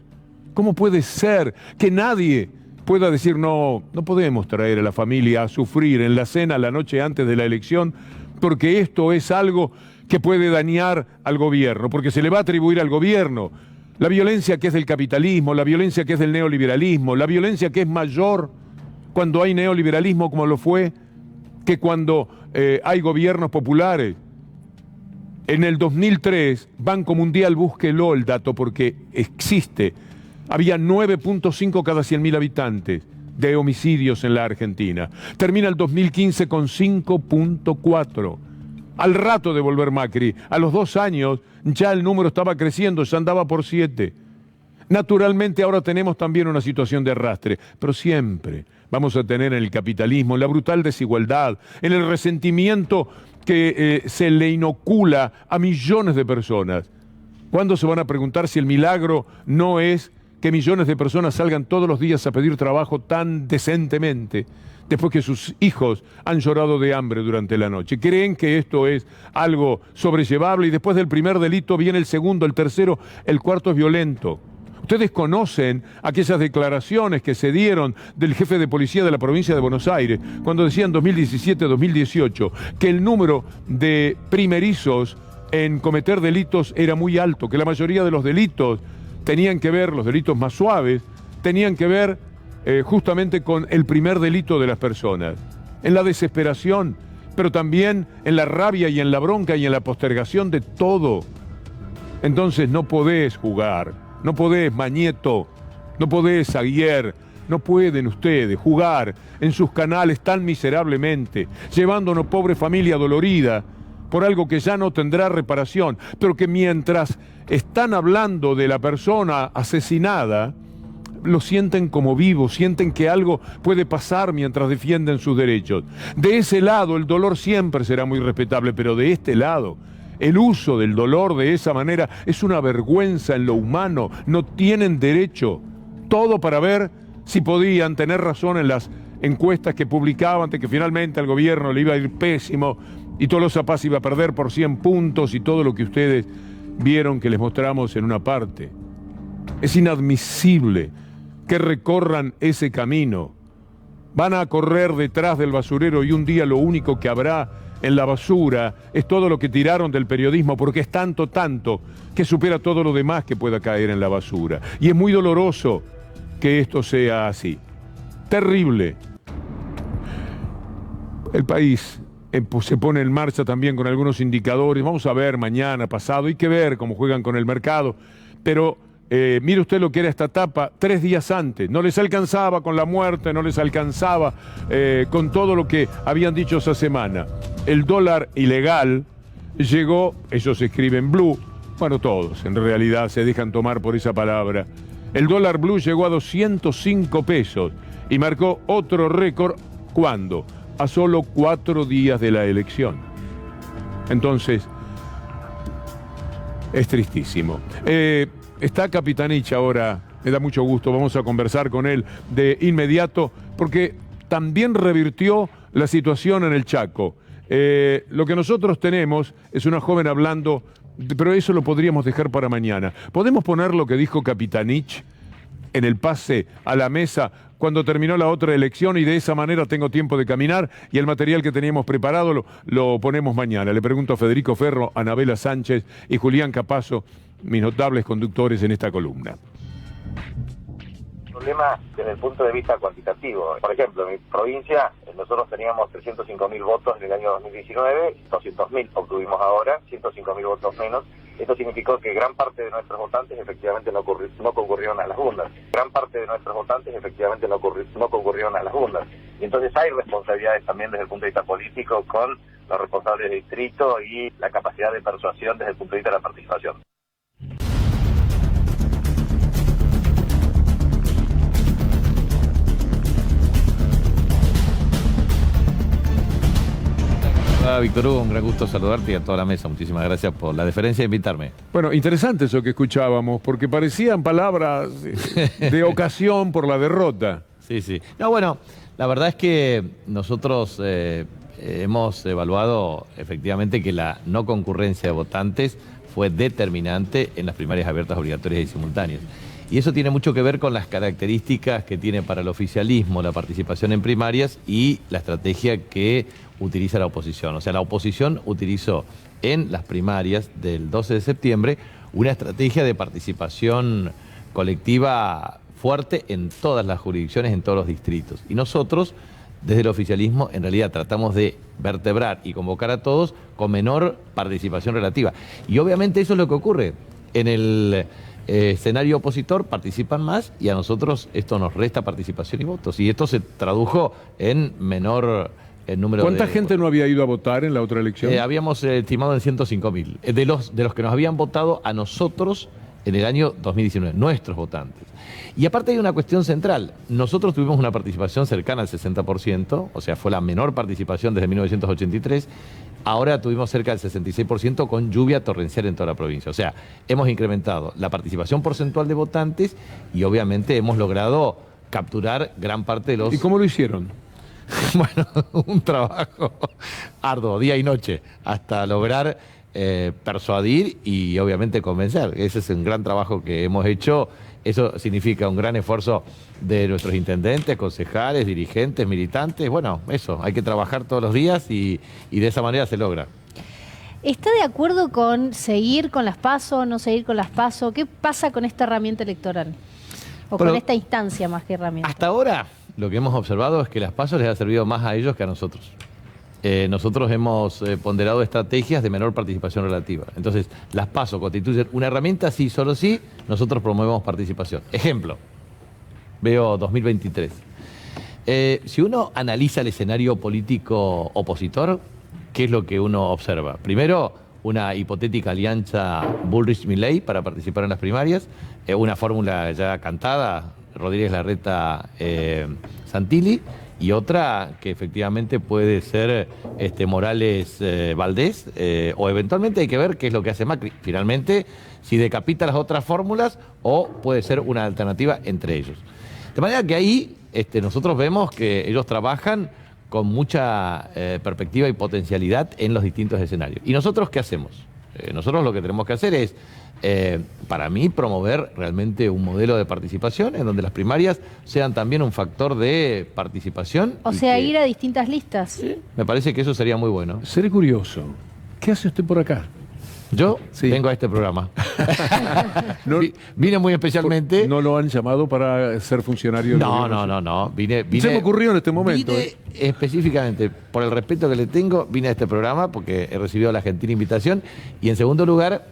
¿Cómo puede ser que nadie pueda decir, no podemos traer a la familia a sufrir en la cena la noche antes de la elección, porque esto es algo que puede dañar al gobierno, porque se le va a atribuir al gobierno la violencia que es del capitalismo, la violencia que es del neoliberalismo, la violencia que es mayor cuando hay neoliberalismo como lo fue, que cuando hay gobiernos populares. En el 2003, Banco Mundial, búsquelo el dato porque existe, había 9.5 cada 100.000 habitantes de homicidios en la Argentina. Termina el 2015 con 5.4. Al rato de volver Macri, a los 2 años, ya el número estaba creciendo, ya andaba por 7. Naturalmente ahora tenemos también una situación de arrastre, pero siempre vamos a tener en el capitalismo, en la brutal desigualdad, en el resentimiento que se le inocula a millones de personas. ¿Cuándo se van a preguntar si el milagro no es que millones de personas salgan todos los días a pedir trabajo tan decentemente, después que sus hijos han llorado de hambre durante la noche? Creen que esto es algo sobrellevable y después del primer delito viene el segundo, el tercero, el cuarto es violento. Ustedes conocen aquellas declaraciones que se dieron del jefe de policía de la provincia de Buenos Aires cuando decía en 2017-2018 que el número de primerizos en cometer delitos era muy alto, que la mayoría de los delitos tenían que ver, los delitos más suaves, tenían que ver justamente con el primer delito de las personas. En la desesperación, pero también en la rabia y en la bronca y en la postergación de todo. Entonces no podés jugar. No podés, Mañeto, no podés, Aguiar, no pueden ustedes jugar en sus canales tan miserablemente, llevando a una pobre familia dolorida por algo que ya no tendrá reparación, pero que mientras están hablando de la persona asesinada, lo sienten como vivo, sienten que algo puede pasar mientras defienden sus derechos. De ese lado el dolor siempre será muy respetable, pero de este lado el uso del dolor de esa manera es una vergüenza en lo humano. No tienen derecho. Todo para ver si podían tener razón en las encuestas que publicaban de que finalmente al gobierno le iba a ir pésimo y Tolosa Paz iba a perder por 100 puntos y todo lo que ustedes vieron que les mostramos en una parte. Es inadmisible que recorran ese camino. Van a correr detrás del basurero y un día lo único que habrá en la basura es todo lo que tiraron del periodismo, porque es tanto que supera todo lo demás que pueda caer en la basura. Y es muy doloroso que esto sea así. Terrible. El país se pone en marcha también con algunos indicadores. Vamos a ver mañana, pasado, hay que ver cómo juegan con el mercado. Pero mire usted lo que era esta etapa 3 días antes. No les alcanzaba con la muerte, no les alcanzaba con todo lo que habían dicho esa semana. El dólar ilegal llegó, ellos escriben blue, bueno, todos en realidad se dejan tomar por esa palabra. El dólar blue llegó a 205 pesos y marcó otro récord, ¿cuándo? A solo 4 días de la elección. Entonces, es tristísimo. Está Capitanich ahora, me da mucho gusto, vamos a conversar con él de inmediato, porque también revirtió la situación en el Chaco. Lo que nosotros tenemos es una joven hablando, pero eso lo podríamos dejar para mañana. ¿Podemos poner lo que dijo Capitanich en el pase a la mesa cuando terminó la otra elección y de esa manera tengo tiempo de caminar y el material que teníamos preparado lo ponemos mañana. Le pregunto a Federico Ferro, Anabela Sánchez y Julián Capazo, mis notables conductores en esta columna. Problema desde el punto de vista cuantitativo. Por ejemplo, en mi provincia nosotros teníamos 305.000 votos en el año 2019, 200.000 obtuvimos ahora, 105.000 votos menos. Esto significó que gran parte de nuestros votantes efectivamente no concurrieron a las urnas. Gran parte de nuestros votantes efectivamente no concurrieron a las urnas. Y entonces hay responsabilidades también desde el punto de vista político con los responsables de distrito y la capacidad de persuasión desde el punto de vista de la participación. Víctor Hugo, un gran gusto saludarte y a toda la mesa. Muchísimas gracias por la deferencia de invitarme. Bueno, interesante eso que escuchábamos, porque parecían palabras de ocasión por la derrota. Sí, sí. No, bueno, la verdad es que nosotros hemos evaluado efectivamente que la no concurrencia de votantes fue determinante en las primarias abiertas, obligatorias y simultáneas. Y eso tiene mucho que ver con las características que tiene para el oficialismo la participación en primarias y la estrategia que utiliza la oposición. O sea, la oposición utilizó en las primarias del 12 de septiembre una estrategia de participación colectiva fuerte en todas las jurisdicciones, en todos los distritos. Y nosotros, desde el oficialismo, en realidad tratamos de vertebrar y convocar a todos con menor participación relativa. Y obviamente eso es lo que ocurre. En el escenario opositor participan más y a nosotros esto nos resta participación y votos. Y esto se tradujo en menor número de... ¿Cuánta gente no había ido a votar en la otra elección? Habíamos estimado en 105.000. De los que nos habían votado a nosotros en el año 2019, nuestros votantes. Y aparte hay una cuestión central. Nosotros tuvimos una participación cercana al 60%, o sea, fue la menor participación desde 1983. Ahora tuvimos cerca del 66% con lluvia torrencial en toda la provincia. O sea, hemos incrementado la participación porcentual de votantes y obviamente hemos logrado capturar gran parte de los... ¿Y cómo lo hicieron? Bueno, un trabajo arduo, día y noche, hasta lograr persuadir y obviamente convencer. Ese es un gran trabajo que hemos hecho. Eso significa un gran esfuerzo de nuestros intendentes, concejales, dirigentes, militantes. Bueno, eso, hay que trabajar todos los días y de esa manera se logra. ¿Está de acuerdo con seguir con las PASO, no seguir con las PASO? ¿Qué pasa con esta herramienta electoral? O con esta instancia más que herramienta. Hasta ahora lo que hemos observado es que las PASO les ha servido más a ellos que a nosotros. Nosotros hemos ponderado estrategias de menor participación relativa. Entonces, las PASO constituyen una herramienta, sí, solo sí, nosotros promovemos participación. Ejemplo, veo 2023. Si uno analiza el escenario político opositor, ¿qué es lo que uno observa? Primero, una hipotética alianza Bullrich-Milei para participar en las primarias, una fórmula ya cantada, Rodríguez Larreta, Santilli, y otra que efectivamente puede ser Morales Valdés, o eventualmente hay que ver qué es lo que hace Macri. Finalmente, si decapita las otras fórmulas o puede ser una alternativa entre ellos. De manera que ahí nosotros vemos que ellos trabajan con mucha perspectiva y potencialidad en los distintos escenarios. ¿Y nosotros qué hacemos? Nosotros lo que tenemos que hacer es, para mí, promover realmente un modelo de participación en donde las primarias sean también un factor de participación. O sea, ir a distintas listas. Sí, me parece que eso sería muy bueno. Seré curioso. ¿Qué hace usted por acá? Yo vengo a este programa. Vine muy especialmente. ¿No lo han llamado para ser funcionario? No. Vine, se me ocurrió en este momento. Vine específicamente, por el respeto que le tengo, vine a este programa porque he recibido la gentil invitación. Y en segundo lugar,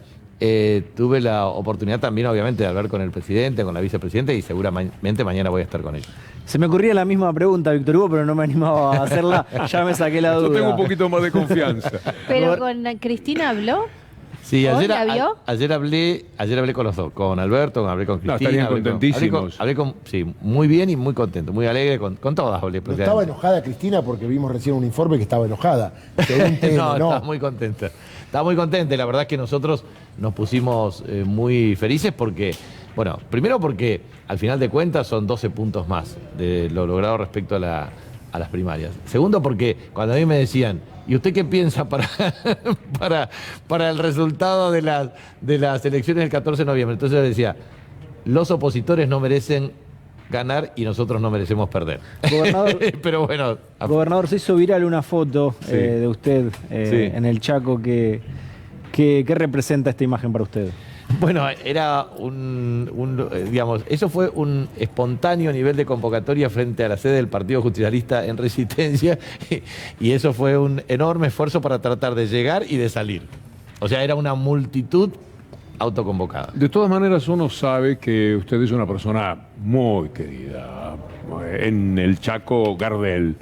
tuve la oportunidad también, obviamente, de hablar con el presidente, con la vicepresidenta y seguramente mañana voy a estar con ellos. Se me ocurría la misma pregunta, Víctor Hugo, pero no me animaba a hacerla. Ya me saqué la duda. Yo tengo un poquito más de confianza. ¿Pero con Cristina habló? Sí, ¿La vio? ayer hablé con los dos, con Alberto, hablé con Cristina. Estarían contentísimos. Sí, muy bien y muy contento, muy alegre, con todas hablé. ¿No estaba enojada Cristina? Porque vimos recién un informe que estaba enojada. No, estaba muy contenta. Estaba muy contenta y la verdad es que nosotros nos pusimos muy felices porque, bueno, primero porque al final de cuentas son 12 puntos más de lo logrado respecto a las primarias. Segundo porque cuando a mí me decían, ¿y usted qué piensa para el resultado de las elecciones del 14 de noviembre? Entonces yo decía, los opositores no merecen ganar y nosotros no merecemos perder. Gobernador, pero bueno. Gobernador, se hizo viral una foto de usted en el Chaco. ¿Qué representa esta imagen para usted? Bueno, era digamos, eso fue un espontáneo nivel de convocatoria frente a la sede del Partido Justicialista en Resistencia y eso fue un enorme esfuerzo para tratar de llegar y de salir. O sea, era una multitud autoconvocada. De todas maneras, uno sabe que usted es una persona muy querida en el Chaco, Gardel.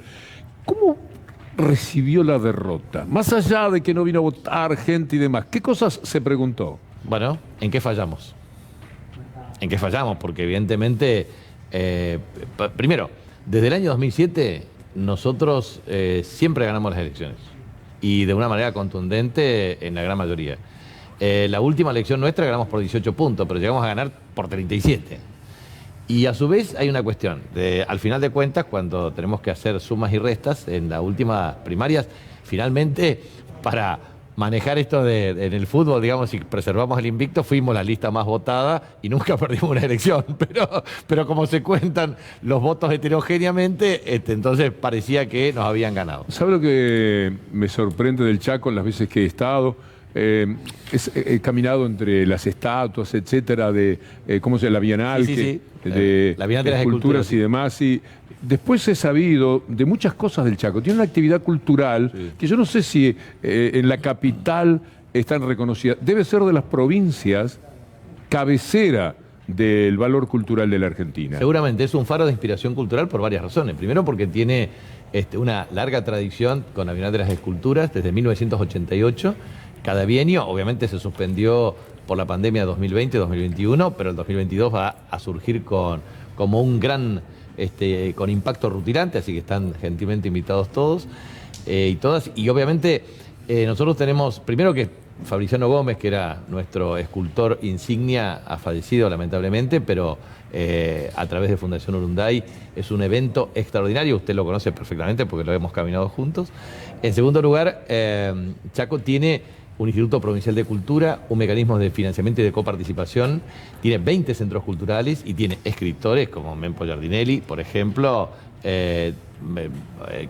¿Cómo recibió la derrota? Más allá de que no vino a votar gente y demás, ¿qué cosas se preguntó? Bueno, ¿en qué fallamos? ¿En qué fallamos? Porque evidentemente, primero, desde el año 2007 nosotros siempre ganamos las elecciones y de una manera contundente en la gran mayoría. La última elección nuestra ganamos por 18 puntos, pero llegamos a ganar por 37. Y a su vez hay una cuestión, al final de cuentas, cuando tenemos que hacer sumas y restas, en las últimas primarias, finalmente, para manejar esto en el fútbol, digamos, si preservamos el invicto, fuimos la lista más votada y nunca perdimos una elección. Pero como se cuentan los votos heterogéneamente, entonces parecía que nos habían ganado. ¿Sabe lo que me sorprende del Chaco en las veces que he estado? He caminado entre las estatuas, etcétera, de ¿cómo se llama? La Bienal, de la Bienal de las esculturas y demás. Y después he sabido de muchas cosas del Chaco. Tiene una actividad cultural que yo no sé si en la capital están reconocidas. Debe ser de las provincias cabecera del valor cultural de la Argentina. Seguramente es un faro de inspiración cultural por varias razones. Primero porque tiene una larga tradición con la Bienal de las Esculturas desde 1988. Cada bienio, obviamente se suspendió por la pandemia 2020-2021, pero el 2022 va a surgir como un gran, con impacto rutilante, así que están gentilmente invitados todos y todas. Y obviamente nosotros tenemos, primero que Fabriciano Gómez, que era nuestro escultor insignia, ha fallecido lamentablemente, pero a través de Fundación Urunday es un evento extraordinario, usted lo conoce perfectamente porque lo hemos caminado juntos. En segundo lugar, Chaco tiene un Instituto Provincial de Cultura, un mecanismo de financiamiento y de coparticipación, tiene 20 centros culturales y tiene escritores como Mempo Giardinelli, por ejemplo,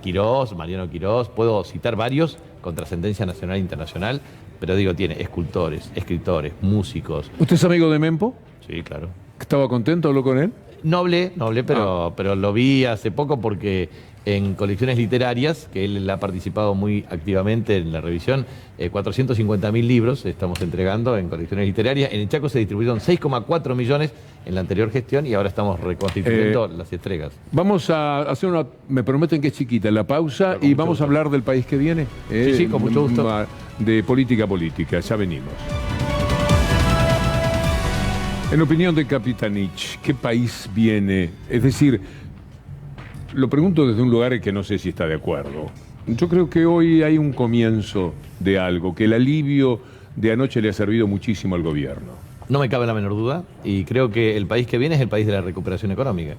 Quirós, Mariano Quirós, puedo citar varios con trascendencia nacional e internacional, pero digo, tiene escultores, escritores, músicos. ¿Usted es amigo de Mempo? Sí, claro. ¿Estaba contento? ¿Habló con él? No hablé, pero lo vi hace poco porque en colecciones literarias, que él ha participado muy activamente en la revisión, 450.000 libros estamos entregando en colecciones literarias. En el Chaco se distribuyeron 6,4 millones en la anterior gestión y ahora estamos reconstituyendo las entregas. Vamos a hacer una, me prometen que es chiquita, la pausa y vamos a hablar del país que viene. Sí, con mucho gusto. De política, ya venimos. En opinión de Capitanich, ¿qué país viene? Es decir, lo pregunto desde un lugar en que no sé si está de acuerdo. Yo creo que hoy hay un comienzo de algo, que el alivio de anoche le ha servido muchísimo al gobierno. No me cabe la menor duda y creo que el país que viene es el país de la recuperación económica.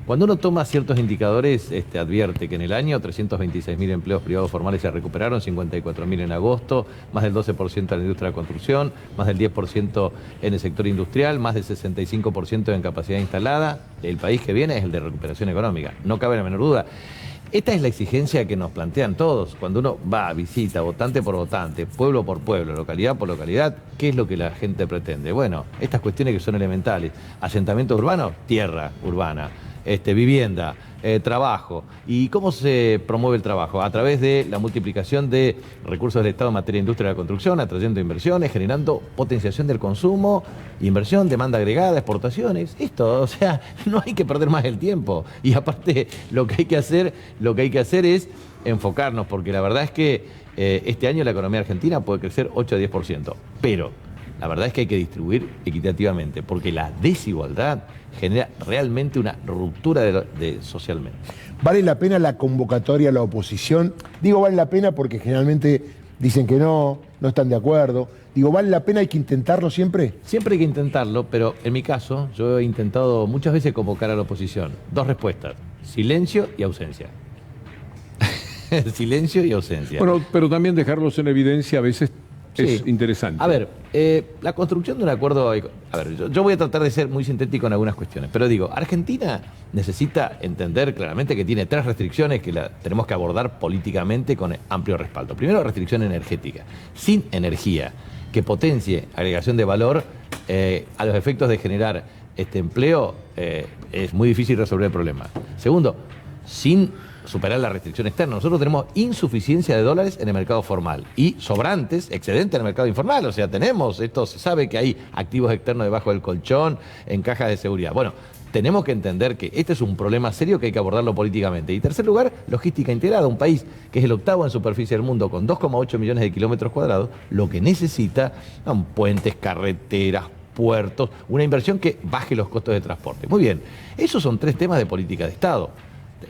Cuando uno toma ciertos indicadores, advierte que en el año 326.000 empleos privados formales se recuperaron, 54.000 en agosto, más del 12% en la industria de la construcción, más del 10% en el sector industrial, más del 65% en capacidad instalada. El país que viene es el de recuperación económica, no cabe la menor duda. Esta es la exigencia que nos plantean todos. Cuando uno va, visita, votante por votante, pueblo por pueblo, localidad por localidad, ¿qué es lo que la gente pretende? Bueno, estas cuestiones que son elementales. Asentamiento urbano, tierra urbana. Vivienda, trabajo. ¿Y cómo se promueve el trabajo? A través de la multiplicación de recursos del Estado en materia de industria de la construcción, atrayendo inversiones, generando potenciación del consumo, inversión, demanda agregada, exportaciones. Esto, o sea, no hay que perder más el tiempo. Y aparte, lo que hay que hacer es enfocarnos, porque la verdad es que este año la economía argentina puede crecer 8 a 10%. Pero la verdad es que hay que distribuir equitativamente, porque la desigualdad genera realmente una ruptura socialmente. ¿Vale la pena la convocatoria a la oposición? Digo, vale la pena porque generalmente dicen que no están de acuerdo. Digo, ¿vale la pena? ¿Hay que intentarlo siempre? Siempre hay que intentarlo, pero en mi caso yo he intentado muchas veces convocar a la oposición. Dos respuestas: silencio y ausencia. Silencio y ausencia. Bueno, pero también dejarlos en evidencia a veces Es interesante. A ver, la construcción de un acuerdo... A ver, yo voy a tratar de ser muy sintético en algunas cuestiones, pero digo, Argentina necesita entender claramente que tiene 3 restricciones que tenemos que abordar políticamente con amplio respaldo. Primero, restricción energética. Sin energía que potencie agregación de valor a los efectos de generar este empleo, es muy difícil resolver el problema. Segundo, sin superar la restricción externa. Nosotros tenemos insuficiencia de dólares en el mercado formal y sobrantes, excedente en el mercado informal. O sea, esto se sabe que hay activos externos debajo del colchón, en cajas de seguridad. Bueno, tenemos que entender que este es un problema serio que hay que abordarlo políticamente. Y en tercer lugar, logística integrada. Un país que es el 8º en superficie del mundo con 2,8 millones de kilómetros cuadrados, lo que necesita son puentes, carreteras, puertos, una inversión que baje los costos de transporte. Muy bien, esos son 3 temas de política de Estado.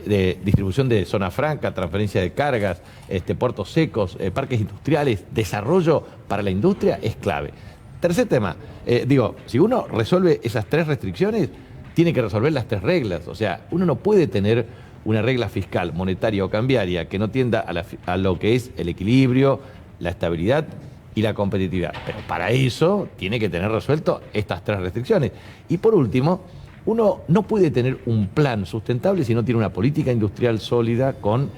De distribución de zona franca, transferencia de cargas, puertos secos, parques industriales, desarrollo para la industria es clave. Tercer tema, si uno resuelve esas 3 restricciones, tiene que resolver las 3 reglas. O sea, uno no puede tener una regla fiscal, monetaria o cambiaria que no tienda a lo que es el equilibrio, la estabilidad y la competitividad. Pero para eso tiene que tener resuelto estas 3 restricciones. Y por último, uno no puede tener un plan sustentable si no tiene una política industrial sólida con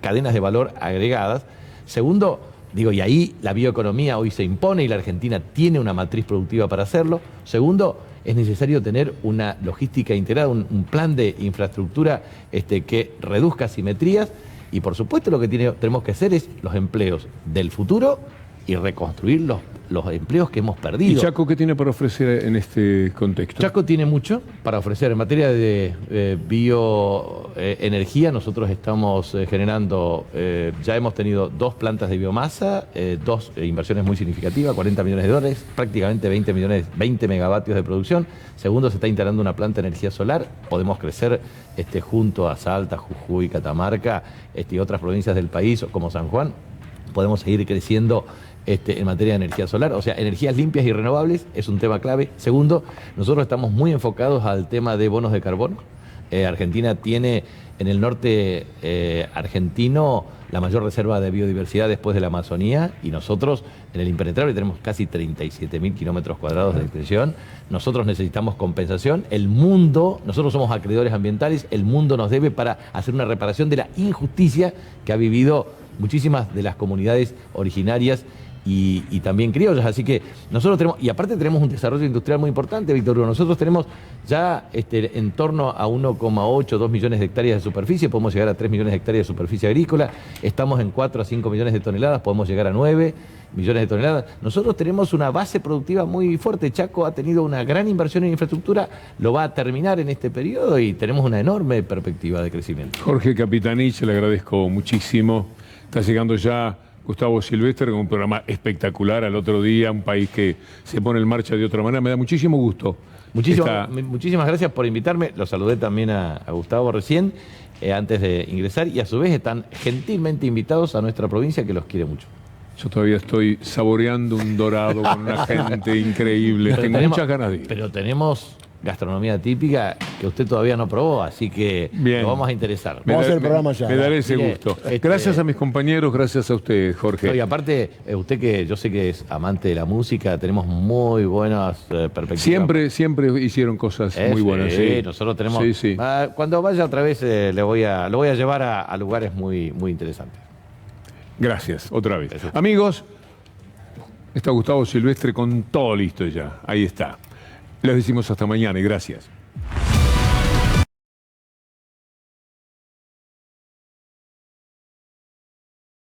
cadenas de valor agregadas. Segundo, y ahí la bioeconomía hoy se impone y la Argentina tiene una matriz productiva para hacerlo. Segundo, es necesario tener una logística integrada, un plan de infraestructura que reduzca asimetrías. Y por supuesto lo que tenemos que hacer es los empleos del futuro y reconstruir los empleos que hemos perdido. ¿Y Chaco qué tiene para ofrecer en este contexto? Chaco tiene mucho para ofrecer. En materia de bioenergía, nosotros estamos generando, ya hemos tenido 2 plantas de biomasa, 2 inversiones muy significativas, 40 millones de dólares, prácticamente 20 megavatios de producción. Segundo, se está instalando una planta de energía solar. Podemos crecer junto a Salta, Jujuy, Catamarca y otras provincias del país, como San Juan. Podemos seguir creciendo en materia de energía solar. O sea, energías limpias y renovables es un tema clave. Segundo, nosotros estamos muy enfocados al tema de bonos de carbono. Argentina tiene en el norte argentino la mayor reserva de biodiversidad después de la Amazonía, y nosotros en el impenetrable tenemos casi 37.000 kilómetros cuadrados de extensión. Nosotros necesitamos compensación. El mundo, nosotros somos acreedores ambientales, el mundo nos debe para hacer una reparación de la injusticia que ha vivido muchísimas de las comunidades originarias y también criollas. Así que nosotros tenemos, y aparte tenemos un desarrollo industrial muy importante, Víctor Hugo. Nosotros tenemos ya en torno a 1,8, 2 millones de hectáreas de superficie, podemos llegar a 3 millones de hectáreas de superficie agrícola, estamos en 4 a 5 millones de toneladas, podemos llegar a 9 millones de toneladas. Nosotros tenemos una base productiva muy fuerte. Chaco ha tenido una gran inversión en infraestructura, lo va a terminar en este periodo y tenemos una enorme perspectiva de crecimiento. Jorge Capitanich, le agradezco muchísimo. Está llegando ya Gustavo Silvestre con un programa espectacular al otro día, un país que se pone en marcha de otra manera. Me da muchísimo gusto. Muchísimas gracias por invitarme. Lo saludé también a Gustavo recién, antes de ingresar, y a su vez están gentilmente invitados a nuestra provincia, que los quiere mucho. Yo todavía estoy saboreando un dorado con una gente increíble. Tengo muchas ganas de ir. Pero tenemos gastronomía típica que usted todavía no probó, así que lo vamos a interesar. Vamos a hacer el programa ya. Me daré ese gusto. Gracias a mis compañeros, gracias a usted, Jorge. Y aparte, usted que yo sé que es amante de la música, tenemos muy buenas perspectivas. Siempre hicieron cosas muy buenas. Sí, nosotros tenemos... Sí. Cuando vaya otra vez lo voy a llevar a lugares muy, muy interesantes. Gracias, otra vez. Gracias. Amigos, está Gustavo Silvestre con todo listo ya. Ahí está. Les decimos hasta mañana y gracias.